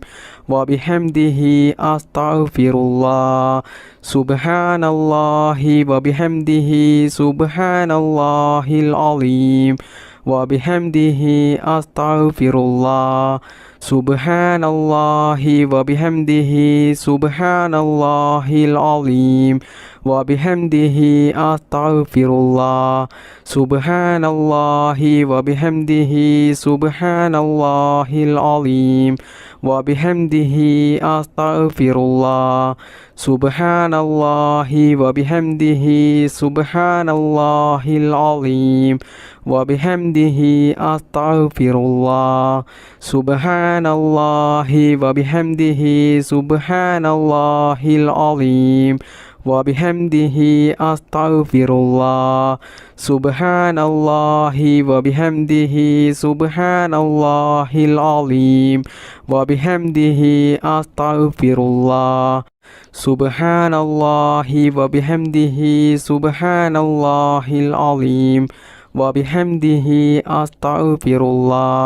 وبحمده أستغفر الله سبحان الله وبحمده سبحان الله العظيم وبحمده أستغفر الله سبحان الله وبحمده سبحان الله العظيم وبحمده أستغفر الله سبحان الله وبحمده سبحان الله العظيم وبحمده أستغفر الله سبحان الله وبحمده سبحان الله العظيم وبحمده أستغفر الله سبحان الله وبحمده سبحان الله العظيم وبحمده أستغفر الله سبحان الله وبحمده سبحان الله العظيم وبحمده أستغفر الله سبحان الله وبحمده سبحان الله العظيم وبحمده أستغفر الله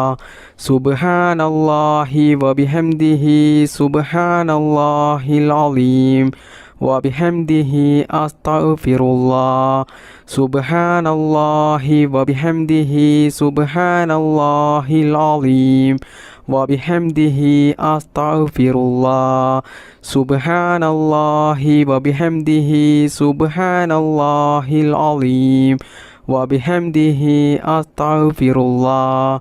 سبحان الله وبحمده سبحان الله العظيم وبحمده أستغفر الله سبحان الله وبحمده سبحان الله العظيم وبحمده أستغفر الله سبحان الله وبحمده سبحان الله العظيم وبحمده أستغفر الله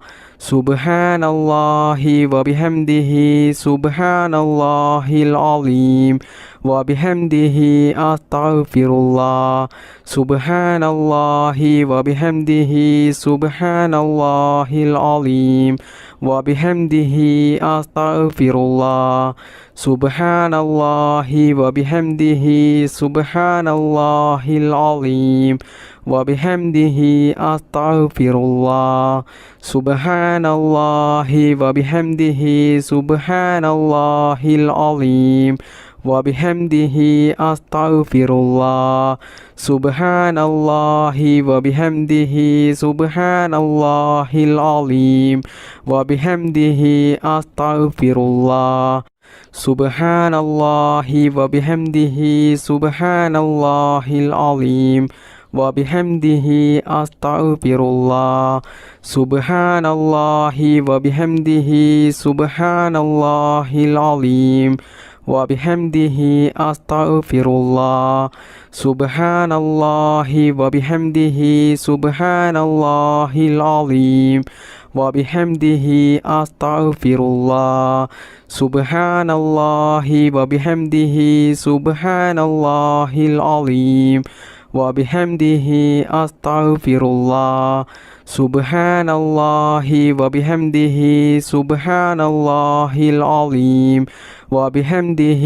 سبحان الله وبحمده سبحان الله العظيم وبحمده أستغفر الله سبحان الله وبحمده سبحان الله العظيم وبحمده أستغفر الله سبحان الله وبحمده سبحان الله العظيم وبحمده أستغفر الله سبحان الله وبحمده سبحان الله العظيم وبحمده أستغفر الله سبحان الله وبحمده سبحان الله العظيم وبحمده أستغفر الله سبحان الله وبحمده سبحان الله العظيم وبحمده أستغفر الله سبحان الله وبحمده سبحان الله العظيم وبحمده أستغفر الله سبحان الله وبحمده سبحان الله العظيم وبحمده أستغفر الله سبحان الله وبحمده سبحان الله العظيم وبحمده أستغفر الله سبحان الله وبحمده سبحان الله العظيم وبحمده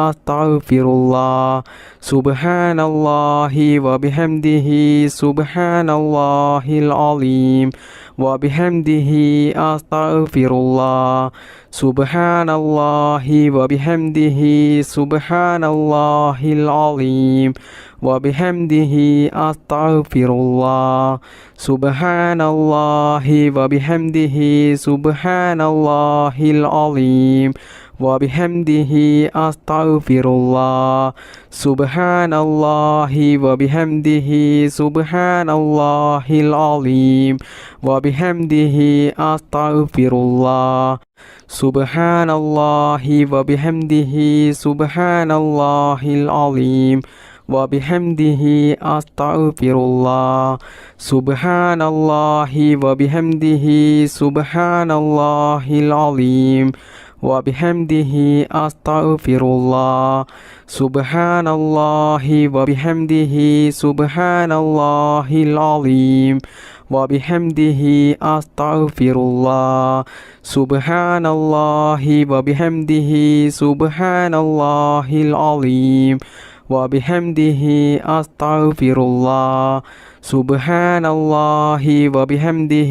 أستغفر الله سبحان الله وبحمده سبحان الله العظيم وبحمده أستغفر الله سبحان الله وبحمده سبحان الله العظيم وبحمده أستغفر الله سبحان الله وبحمده سبحان الله العظيم وبحمده أستغفر الله سبحان الله وبحمده سبحان الله العظيم وبحمده أستغفر الله سبحان الله وبحمده سبحان الله العظيم وبحمده أستغفر الله سبحان الله وبحمده سبحان الله العظيم وبحمده أستغفر الله سبحان الله وبحمده سبحان الله العظيم وبحمده أستغفر الله سبحان الله وبحمده سبحان الله العظيم وبحمده أستغفر الله سبحان الله وبحمده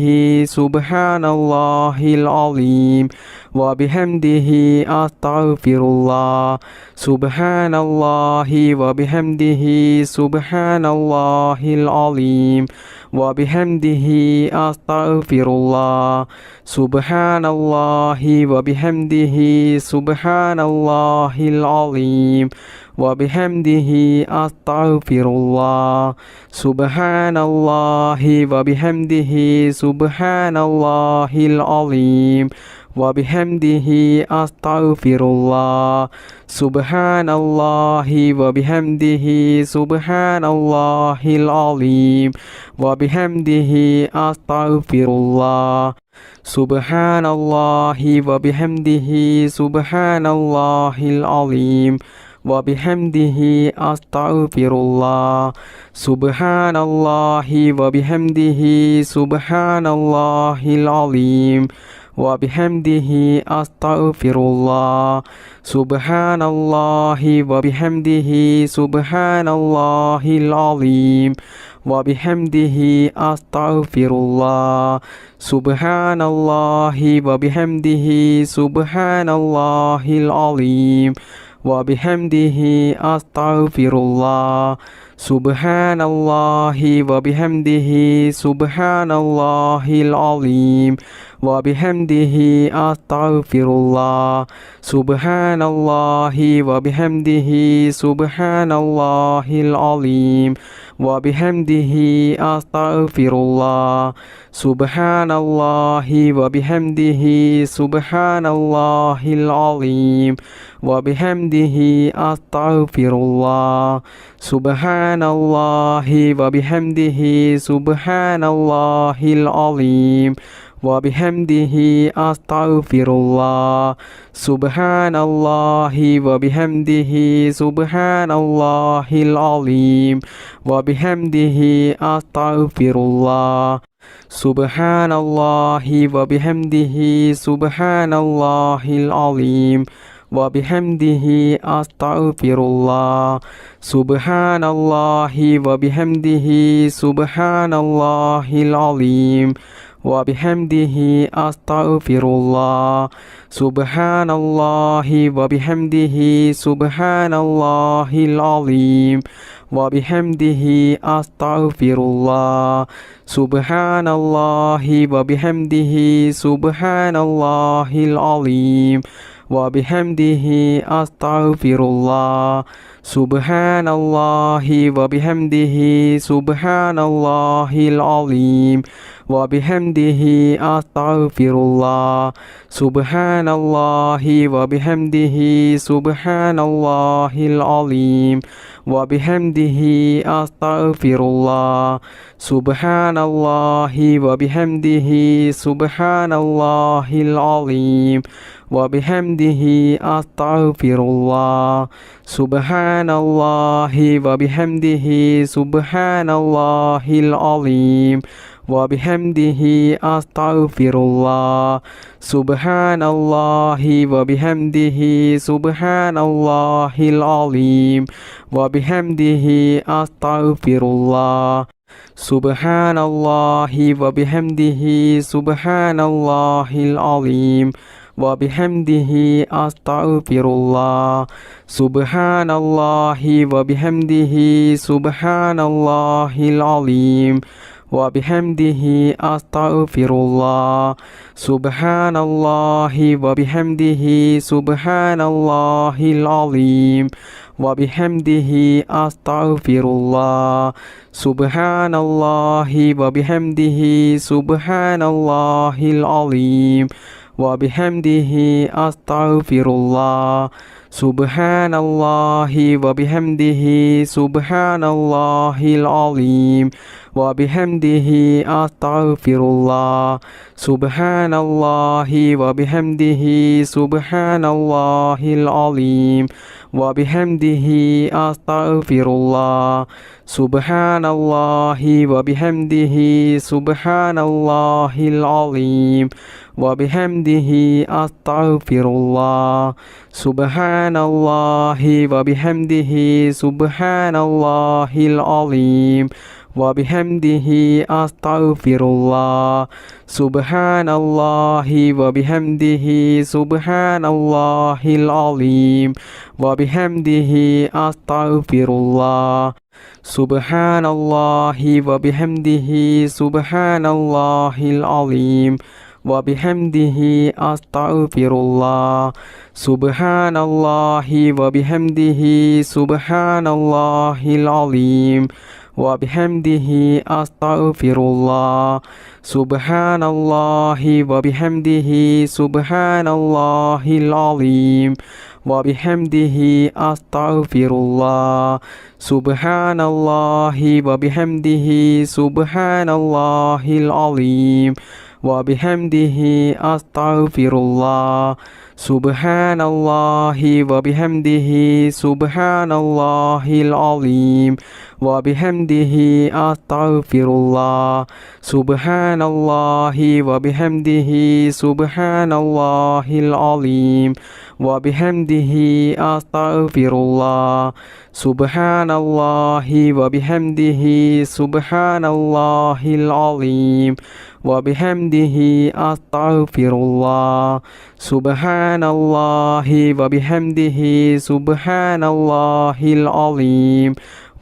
سبحان الله العظيم وبحمده أستغفر الله سبحان الله وبحمده سبحان الله العظيم وبحمده أستغفر الله سبحان الله وبحمده سبحان الله العظيم وبحمده أستغفر الله سبحان الله وبحمده سبحان الله العظيم وبحمده أستغفر الله سبحان الله وبحمده سبحان الله العظيم وبحمده أستغفر الله سبحان الله وبحمده سبحان الله العظيم وبحمده أستغفر الله سبحان الله وبحمده سبحان الله العظيم وبحمده أستغفر الله سبحان الله وبحمده سبحان الله العظيم وبحمده أستغفر الله سبحان الله وبحمده سبحان الله العظيم وبحمده أستغفر الله سبحان الله وبحمده سبحان الله العظيم وبحمده أستغفر الله سبحان الله وبحمده سبحان الله العظيم وبحمده أستغفر الله سبحان الله وبحمده سبحان الله العظيم وبحمده أستغفر الله سبحان الله وبحمده سبحان الله العظيم وبحمده أستغفر الله سبحان الله وبحمده سبحان الله العظيم وبحمده أستغفر الله سبحان الله وبحمده سبحان الله العظيم وبحمده أستغفر الله سبحان الله وبحمده سبحان الله العظيم وبحمده أستغفر الله سبحان الله وبحمده سبحان الله العظيم وبحمده أستغفر الله سبحان الله وبحمده سبحان الله العظيم وبحمده أستغفر الله سبحان الله وبحمده سبحان الله العظيم وبحمده أستغفر الله سبحان الله وبحمده سبحان الله العظيم وبحمده أستغفر الله سبحان الله وبحمده سبحان الله العظيم وبحمده أستغفر الله سبحان الله وبحمده سبحان الله العظيم وبحمده أستغفر الله سبحان الله وبحمده سبحان الله العظيم وبحمده أستغفر الله سبحان الله وبحمده سبحان الله العظيم وبحمده أستغفر الله سبحان الله وبحمده سبحان الله العظيم وبحمده أستغفر الله سبحان الله وبحمده سبحان الله العظيم وبحمده أستغفر الله سبحان الله وبحمده سبحان الله العظيم وبحمده أستغفر الله سبحان الله وبحمده سبحان الله العظيم وبحمده أستغفر الله سبحان الله وبحمده سبحان الله العظيم وبحمده أستغفر الله سبحان الله وبحمده سبحان الله العظيم وبحمده أستغفر الله سبحان الله وبحمده سبحان الله العظيم وبحمده أستغفر الله سبحان الله وبحمده سبحان الله العظيم وبحمده أستغفر الله سبحان الله وبحمده سبحان الله العظيم وبحمده أستغفر الله سبحان الله وبحمده سبحان الله العظيم وبحمده أستغفر الله سبحان الله وبحمده سبحان الله العظيم وبحمده أستغفر الله سبحان الله وبحمده سبحان الله العظيم وبحمده أستغفر الله سبحان الله وبحمده سبحان الله العظيم وبحمده أستغفر الله سبحان الله وبحمده سبحان الله العظيم وبحمده أستغفر الله سبحان الله وبحمده سبحان الله العظيم وبحمده أستغفر الله سبحان الله وبحمده سبحان الله العظيم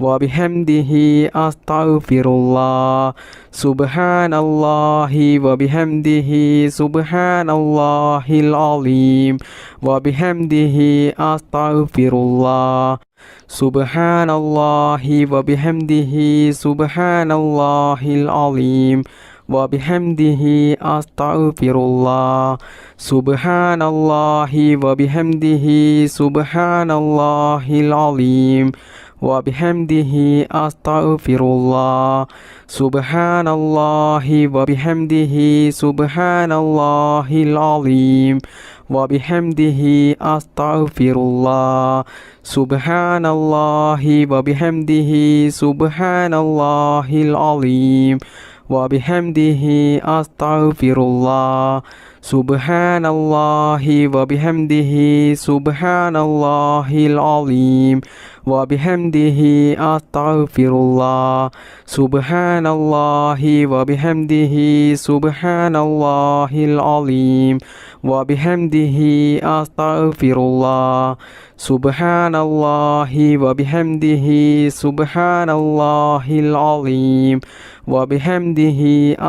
وبحمده أستغفر الله سبحان الله وبحمده سبحان الله العظيم وبحمده أستغفر الله سبحان الله وبحمده سبحان الله العظيم وبحمده أستغفر الله سبحان الله وبحمده سبحان الله العظيم وبحمده أستغفر الله سبحان الله وبحمده سبحان الله العظيم وبحمده أستغفر الله سبحان الله وبحمده سبحان الله العظيم وبحمده أستغفر الله سبحان الله وبحمده سبحان الله العظيم وبحمده أستغفر الله سبحان الله وبحمده سبحان الله العظيم وبحمده أستغفر الله سبحان الله وبحمده سبحان الله العظيم وبحمده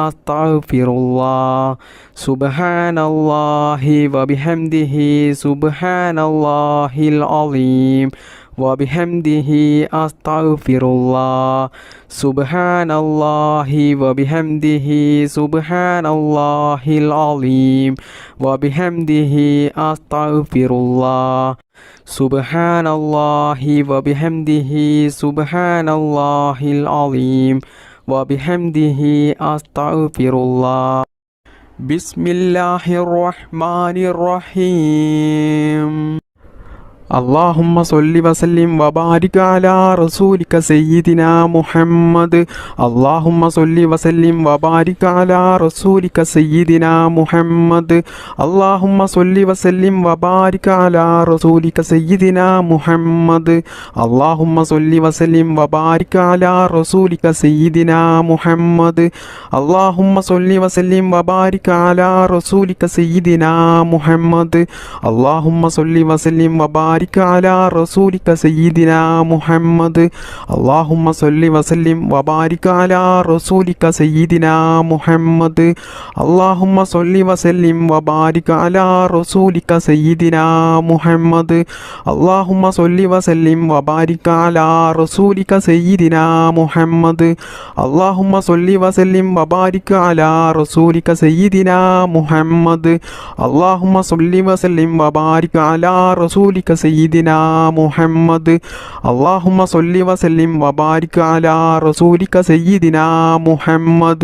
أستغفر الله سبحان الله وبحمده سبحان الله العظيم وبحمده أستغفر الله سبحان الله وبحمده سبحان الله العظيم وبحمده أستغفر الله سبحان الله وبحمده سبحان الله العظيم وبحمده أستغفر الله بسم الله الرحمن الرحيم اللهم صل وسلم وبارك على رسولك سيدنا محمد اللهم صل وسلم وبارك على رسولك سيدنا محمد اللهم صل وسلم وبارك على رسولك سيدنا محمد اللهم صل وسلم وبارك على رسولك سيدنا محمد اللهم صل وسلم وبارك على رسولك سيدنا محمد اللهم صل وسلم وبارك وبارك على رسولك سيدنا محمد اللهم صل وسلم وبارك على رسولك سيدنا محمد اللهم صل وسلم وبارك على رسولك سيدنا محمد اللهم صل وسلم وبارك على رسولك سيدنا محمد اللهم صل وسلم وبارك على رسولك سيدنا محمد اللهم صل وسلم وبارك على رسولك سيدنا محمد اللهم صل وسلم وبارك على رسولك سيدنا محمد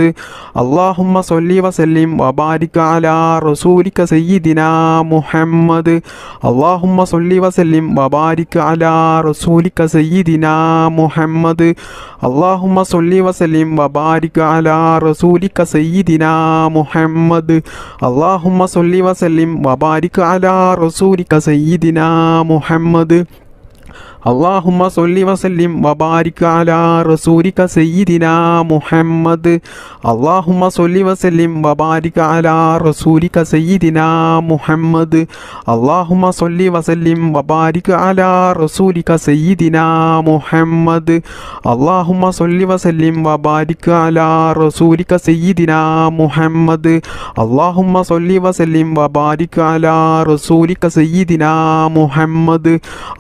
اللهم صل وسلم وبارك على رسولك سيدنا محمد اللهم صل وسلم وبارك على رسولك سيدنا محمد اللهم صل وسلم وبارك على رسولك سيدنا محمد اللهم صل وسلم وبارك على رسولك سيدنا محمد اللهم صل وسلم وبارك على رسولك سيدنا محمد اللهم صل وسلم وبارك على رسولك سيدنا محمد اللهم صل وسلم وبارك على رسولك سيدنا محمد اللهم صل وسلم وبارك على رسولك سيدنا محمد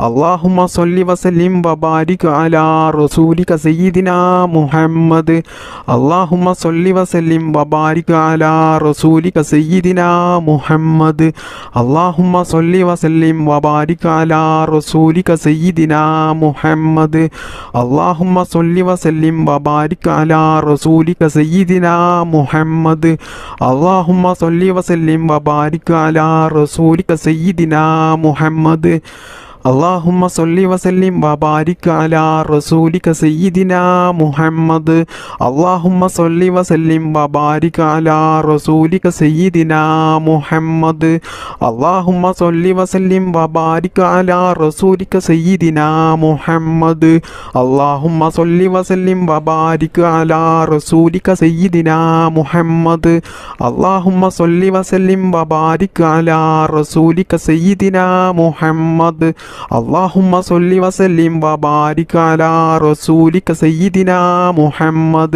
اللهم صل وسلم وبارك على رسولك سيدنا محمد اللهم صل وسلم وبارك على رسولك سيدنا محمد اللهم صل وسلم وبارك على رسولك سيدنا محمد اللهم صل وسلم وبارك على رسولك سيدنا محمد اللهم صل وسلم وبارك على رسولك سيدنا محمد اللهم صل وسلم وبارك على رسولك سيدنا محمد اللهم صل وسلم وبارك على رسولك سيدنا محمد اللهم صل وسلم وبارك على رسولك سيدنا محمد اللهم صل وسلم وبارك على رسولك سيدنا محمد اللهم صل وسلم وبارك على رسولك سيدنا محمد اللهم صل وسلم وبارك على رسولك سيدنا محمد اللهم صل وسلم وبارك على رسولك سيدنا محمد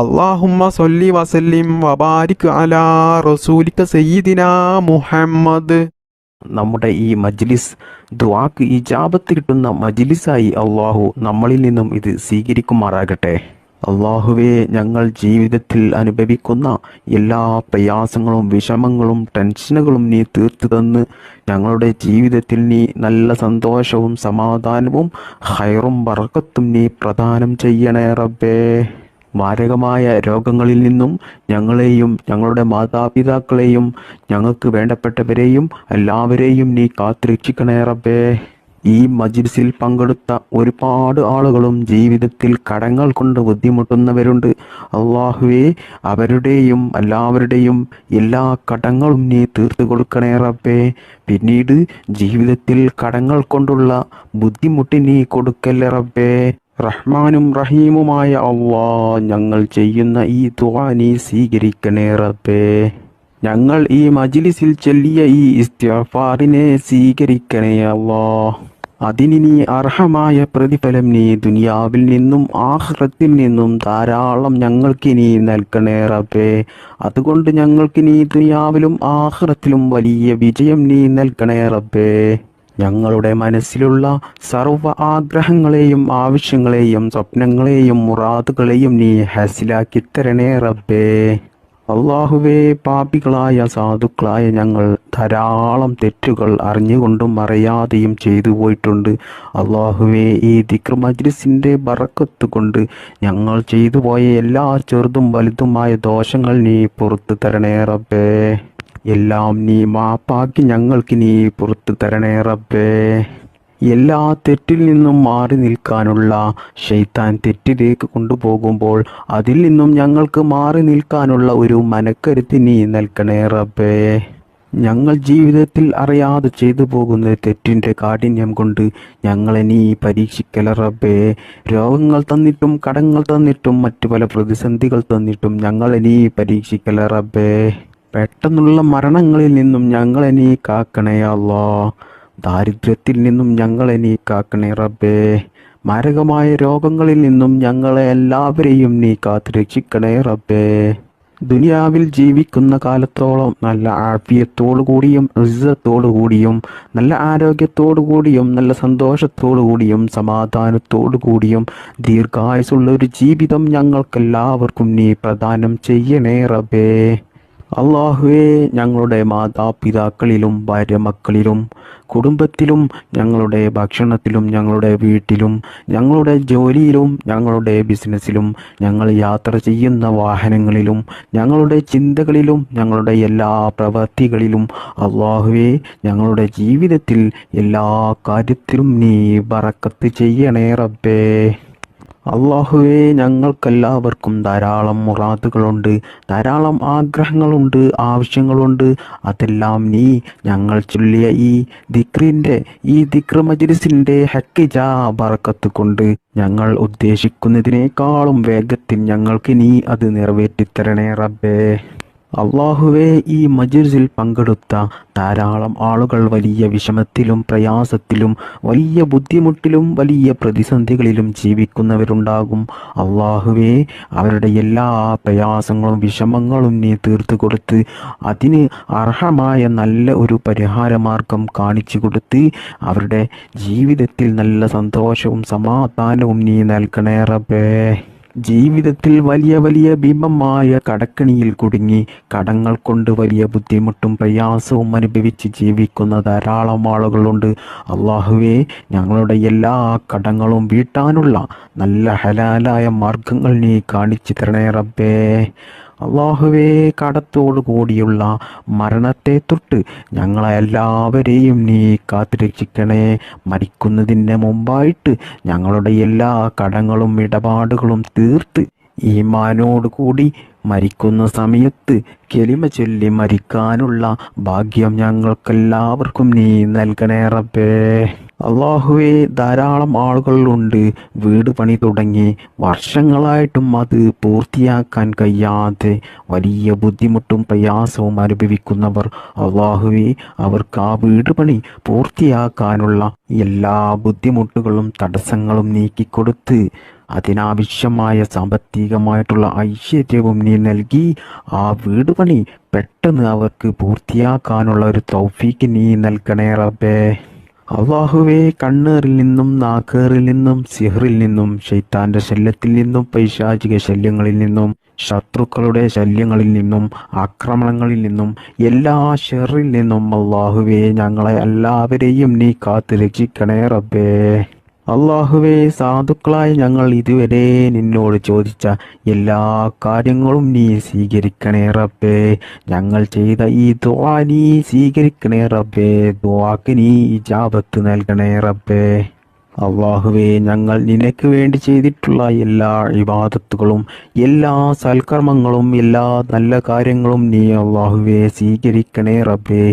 اللهم صل وسلم وبارك على رسولك سيدنا محمد. നമ്മുടെ ഈ മജ്ലിസ് ദുആക്ക് ഇജാബത്ത് കിട്ടുന്ന മജ്ലിസായി അള്ളാഹു നമ്മളിൽ നിന്നും ഇത് സ്വീകരിക്കുമാറാകട്ടെ. അള്ളാഹുവേ, ഞങ്ങൾ ജീവിതത്തിൽ അനുഭവിക്കുന്ന എല്ലാ പ്രയാസങ്ങളും വിഷമങ്ങളും ടെൻഷനുകളും നീ തീർത്തു തന്ന് ഞങ്ങളുടെ ജീവിതത്തിൽ നീ നല്ല സന്തോഷവും സമാധാനവും ഖൈറും ബറക്കത്തും നീ പ്രദാനം ചെയ്യണേ റബ്ബേ. മാരകമായ രോഗങ്ങളിൽ നിന്നും ഞങ്ങളെയും ഞങ്ങളുടെ മാതാപിതാക്കളെയും ഞങ്ങൾക്ക് വേണ്ടപ്പെട്ടവരെയും എല്ലാവരെയും നീ കാത്തുരക്ഷിക്കണേ റബ്ബേ. ഈ മജ്ലിസിൽ പങ്കെടുത്ത ഒരുപാട് ആളുകളും ജീവിതത്തിൽ കടങ്ങൾ കൊണ്ട് ബുദ്ധിമുട്ടുന്നവരുണ്ട്. അള്ളാഹുവേ, അവരുടെയും എല്ലാവരുടെയും എല്ലാ കടങ്ങളും നീ തീർത്തു കൊടുക്കണേ റബ്ബേ. പിന്നീട് ജീവിതത്തിൽ കടങ്ങൾ കൊണ്ടുള്ള ബുദ്ധിമുട്ട് നീ കൊടുക്കല്ലേ റബ്ബേ. റഹ്മാനും റഹീമുമായ അല്ലാഹ്, ഞങ്ങൾ ചെയ്യുന്ന ഈ ദുആ നീ സ്വീകരിക്കണേ റബ്ബേ. ഞങ്ങൾ ഈ മജ്ലിസിൽ ചൊല്ലിയ ഈ ഇസ്തിഗ്ഫാറിനെ സ്വീകരിക്കണേ അല്ലാഹ്. അതിന് നീ അർഹമായ പ്രതിഫലം നീ ദുനിയാവിൽ നിന്നും ആഖിറത്തിൽ നിന്നും ധാരാളം ഞങ്ങൾക്ക് നീ നൽകണേ റബ്ബേ. അതുകൊണ്ട് ഞങ്ങൾക്ക് നീ ദുനിയാവിലും ആഖിറത്തിലും വലിയ വിജയം നീ നൽകണേ റബ്ബേ. ഞങ്ങളുടെ മനസ്സിലുള്ള സർവ്വ ആഗ്രഹങ്ങളെയും ആവശ്യങ്ങളെയും സ്വപ്നങ്ങളെയും മുറാദുകളെയും നീ ഹാസിലാക്കി തരണേ റബ്ബേ. അള്ളാഹുവേ, പാപികളായ സാധുക്കളായ ഞങ്ങൾ ധാരാളം തെറ്റുകൾ അറിഞ്ഞുകൊണ്ടും അറിയാതെയും ചെയ്തു പോയിട്ടുണ്ട്. അള്ളാഹുവേ, ഈ ദിക്ർ മജ്ലിസിൻ്റെ ബറക്കത്ത് കൊണ്ട് ഞങ്ങൾ ചെയ്തു പോയ എല്ലാ ചെറുതും വലുതുമായ ദോഷങ്ങൾ നീ പുറത്തു തരണേ റബ്ബേ. എല്ലാം നീ മാപ്പാക്കി ഞങ്ങൾക്ക് നീ പുറത്തു തരണേ റബ്ബേ. എല്ലാ തെറ്റിൽ നിന്നും മാറി നിൽക്കാനുള്ള ശൈത്താൻ തെറ്റിലേക്ക് കൊണ്ടുപോകുമ്പോൾ അതിൽ നിന്നും ഞങ്ങൾക്ക് മാറി നിൽക്കാനുള്ള ഒരു മനക്കരുത്ത് നീ നൽകണേ റബ്ബേ. ഞങ്ങൾ ജീവിതത്തിൽ അറിയാതെ ചെയ്തു പോകുന്ന തെറ്റിൻ്റെ കാഠിന്യം കൊണ്ട് ഞങ്ങളെ നീ പരീക്ഷിക്കല റബ്ബേ. രോഗങ്ങൾ തന്നിട്ടും കടങ്ങൾ തന്നിട്ടും മറ്റു പല പ്രതിസന്ധികൾ തന്നിട്ടും ഞങ്ങളെ നീ പരീക്ഷിക്കല റബ്ബേ. പെട്ടെന്നുള്ള മരണങ്ങളിൽ നിന്നും ഞങ്ങളെ നീ കാക്കണേ അല്ലാഹ്. ദാരിദ്ര്യത്തിൽ നിന്നും ഞങ്ങളെ നീ കാക്കണേ റബ്ബേ. മാരകമായ രോഗങ്ങളിൽ നിന്നും ഞങ്ങളെ എല്ലാവരെയും നീ കാത്തു രക്ഷിക്കണേ റബ്ബേ. ദുനിയാവിൽ ജീവിക്കുന്ന കാലത്തോളം നല്ല ആഫിയത്തോടു കൂടിയും ഇസ്സത്തോടു കൂടിയും നല്ല ആരോഗ്യത്തോടു കൂടിയും നല്ല സന്തോഷത്തോടു കൂടിയും സമാധാനത്തോടു കൂടിയും ദീർഘായുസുള്ള ഒരു ജീവിതം ഞങ്ങൾക്കെല്ലാവർക്കും നീ പ്രദാനം ചെയ്യണേ റബ്ബേ. അള്ളാഹുവേ, ഞങ്ങളുടെ മാതാപിതാക്കളിലും ഭാര്യമക്കളിലും കുടുംബത്തിലും ഞങ്ങളുടെ ഭക്ഷണത്തിലും ഞങ്ങളുടെ വീട്ടിലും ഞങ്ങളുടെ ജോലിയിലും ഞങ്ങളുടെ ബിസിനസ്സിലും ഞങ്ങൾ യാത്ര ചെയ്യുന്ന വാഹനങ്ങളിലും ഞങ്ങളുടെ ചിന്തകളിലും ഞങ്ങളുടെ എല്ലാ പ്രവൃത്തികളിലും അള്ളാഹുവേ, ഞങ്ങളുടെ ജീവിതത്തിൽ എല്ലാ കാര്യത്തിലും നീ ബറക്കത്ത് ചെയ്യണേ റബ്ബേ. അള്ളാഹുവേ, ഞങ്ങൾക്കെല്ലാവർക്കും ധാരാളം മുറാദുകളുണ്ട്, ധാരാളം ആഗ്രഹങ്ങളുണ്ട്, ആവശ്യങ്ങളുണ്ട്. അതെല്ലാം നീ ഞങ്ങൾ ചൊല്ലിയ ഈ ദിക്ർ മജ്ലിസിന്റെ ഹക്കിജാ ബറക്കത്ത് കൊണ്ട് ഞങ്ങൾ ഉദ്ദേശിക്കുന്നതിനേക്കാളും വേഗത്തിൽ ഞങ്ങൾക്ക് നീ അത് നിറവേറ്റിത്തരണേ റബ്ബേ. അള്ളാഹുവേ, ഈ മജ്ലിസിൽ പങ്കെടുത്ത ധാരാളം ആളുകൾ വലിയ വിഷമത്തിലും പ്രയാസത്തിലും വലിയ ബുദ്ധിമുട്ടിലും വലിയ പ്രതിസന്ധികളിലും ജീവിക്കുന്നവരുണ്ടാകും. അള്ളാഹുവേ, അവരുടെ എല്ലാ പ്രയാസങ്ങളും വിഷമങ്ങളും നീ തീർത്തു കൊടുത്ത് അതിന് അർഹമായ നല്ല ഒരു പരിഹാരമാർഗം കാണിച്ചു കൊടുത്ത് അവരുടെ ജീവിതത്തിൽ നല്ല സന്തോഷവും സമാധാനവും നീ നൽകണേ റബ്ബേ. ജീവിതത്തിൽ വലിയ വലിയ ഭീമമായ കടക്കണിയിൽ കുടുങ്ങി കടങ്ങൾ കൊണ്ട് വലിയ ബുദ്ധിമുട്ടും പ്രയാസവും അനുഭവിച്ച് ജീവിക്കുന്ന ധാരാളം ആളുകളുണ്ട്. അള്ളാഹുവേ, ഞങ്ങളുടെ എല്ലാ കടങ്ങളും വീട്ടാനുള്ള നല്ല ഹലാലായ മാർഗങ്ങൾ നീ കാണിച്ചു തരണേ റബ്ബേ. അള്ളാഹുവേ, കടത്തോടു കൂടിയുള്ള മരണത്തെ തൊട്ട് ഞങ്ങളെ എല്ലാവരെയും നീ കാത്തുരക്ഷിക്കണേ. മരിക്കുന്നതിന് മുമ്പായിട്ട് ഞങ്ങളുടെ എല്ലാ കടങ്ങളും ഇടപാടുകളും തീർത്ത് ഈമാനോട് കൂടി മരിക്കുന്ന സമയത്ത് കെലിമ ചൊല്ലി മരിക്കാനുള്ള ഭാഗ്യം ഞങ്ങൾക്കെല്ലാവർക്കും നീ നൽകണേ റബ്ബേ. അള്ളാഹുവേ, ധാരാളം ആളുകളുണ്ട് വീട് പണി തുടങ്ങി വർഷങ്ങളായിട്ടും അത് പൂർത്തിയാക്കാൻ കഴിയാതെ വലിയ ബുദ്ധിമുട്ടും പ്രയാസവും അനുഭവിക്കുന്നവർ. അള്ളാഹുവേ, അവർക്ക് ആ വീട് പണി പൂർത്തിയാക്കാനുള്ള എല്ലാ ബുദ്ധിമുട്ടുകളും തടസ്സങ്ങളും നീക്കിക്കൊടുത്ത് അതിനാവശ്യമായ സാമ്പത്തികമായിട്ടുള്ള ഐശ്വര്യവും നീ നൽകി ആ വീട് പണി പെട്ടെന്ന് അവർക്ക് പൂർത്തിയാക്കാനുള്ള ഒരു തൗഫീക്ക് നീ നൽകണേ റബ്ബേ. അള്ളാഹുവേ, കണ്ണേറിൽ നിന്നും നാക്കേറിൽ നിന്നും സിഹറിൽ നിന്നും ശൈത്താന്റെ ശല്യത്തിൽ നിന്നും പൈശാചിക ശല്യങ്ങളിൽ നിന്നും ശത്രുക്കളുടെ ശല്യങ്ങളിൽ നിന്നും ആക്രമണങ്ങളിൽ നിന്നും എല്ലാ ഷെറിൽ നിന്നും അള്ളാഹുവേ, ഞങ്ങളെ എല്ലാവരെയും നീ കാത്തു രക്ഷിക്കണേ റബ്ബേ. അള്ളാഹുവേ, സാധുക്കളായി ഞങ്ങൾ ഇതുവരെ നിന്നോട് ചോദിച്ച എല്ലാ കാര്യങ്ങളും നീ സ്വീകരിക്കണേ റബ്ബേ. ഞങ്ങൾ ചെയ്ത ഈ ദുആ നീ സ്വീകരിക്കണേ റബ്ബേ. ദുആക്ക് നീ ഇജാബത്ത് നൽകണേ റബ്ബേ. അള്ളാഹുവേ, ഞങ്ങൾ നിനക്ക് വേണ്ടി ചെയ്തിട്ടുള്ള എല്ലാ ഇബാദത്തുകളും എല്ലാ സൽക്കർമ്മങ്ങളും എല്ലാ നല്ല കാര്യങ്ങളും നീ അള്ളാഹുവേ സ്വീകരിക്കണേ റബ്ബേ.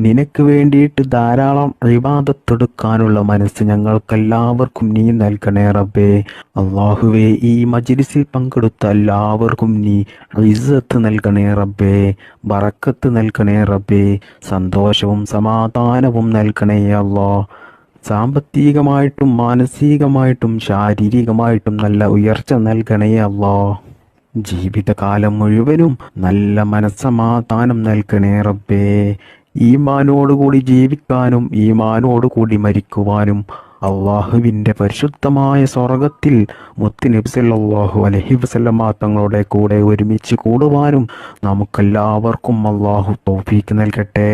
നിനക്ക് വേണ്ടിയിട്ട് ധാരാളം ഇബാദത്തെടുക്കാനുള്ള മനസ്സ് ഞങ്ങൾക്കെല്ലാവർക്കും നീ നൽകണേ റബ്ബേ. അള്ളാഹുവേ, ഈ മജ്ലിസിൽ പങ്കെടുത്ത എല്ലാവർക്കും നീ ഇസ്സത്ത് നൽകണേ റബ്ബേ, ബറക്കത്ത് നൽകണേ റബ്ബേ, സന്തോഷവും സമാധാനവും നൽകണേ അല്ലാഹ്. സാമ്പത്തികമായിട്ടും മാനസികമായിട്ടും ശാരീരികമായിട്ടും നല്ല ഉയർച്ച നൽകണേ അല്ലാഹ്. ജീവിതകാലം മുഴുവനും നല്ല മനസ്സമാധാനം നൽകണേ റബ്ബേ. ഈമാനോടുകൂടി ജീവിക്കാനും ഈമാനോടുകൂടി മരിക്കുവാനും അള്ളാഹുവിൻ്റെ പരിശുദ്ധമായ സ്വർഗത്തിൽ മുത്ത് നബി സല്ലല്ലാഹു അലൈഹി വസല്ലമ തങ്ങളുടെ കൂടെ ഒരുമിച്ച് കൂടുവാനും നമുക്കെല്ലാവർക്കും അള്ളാഹു തൗഫീക്ക് നൽകട്ടെ.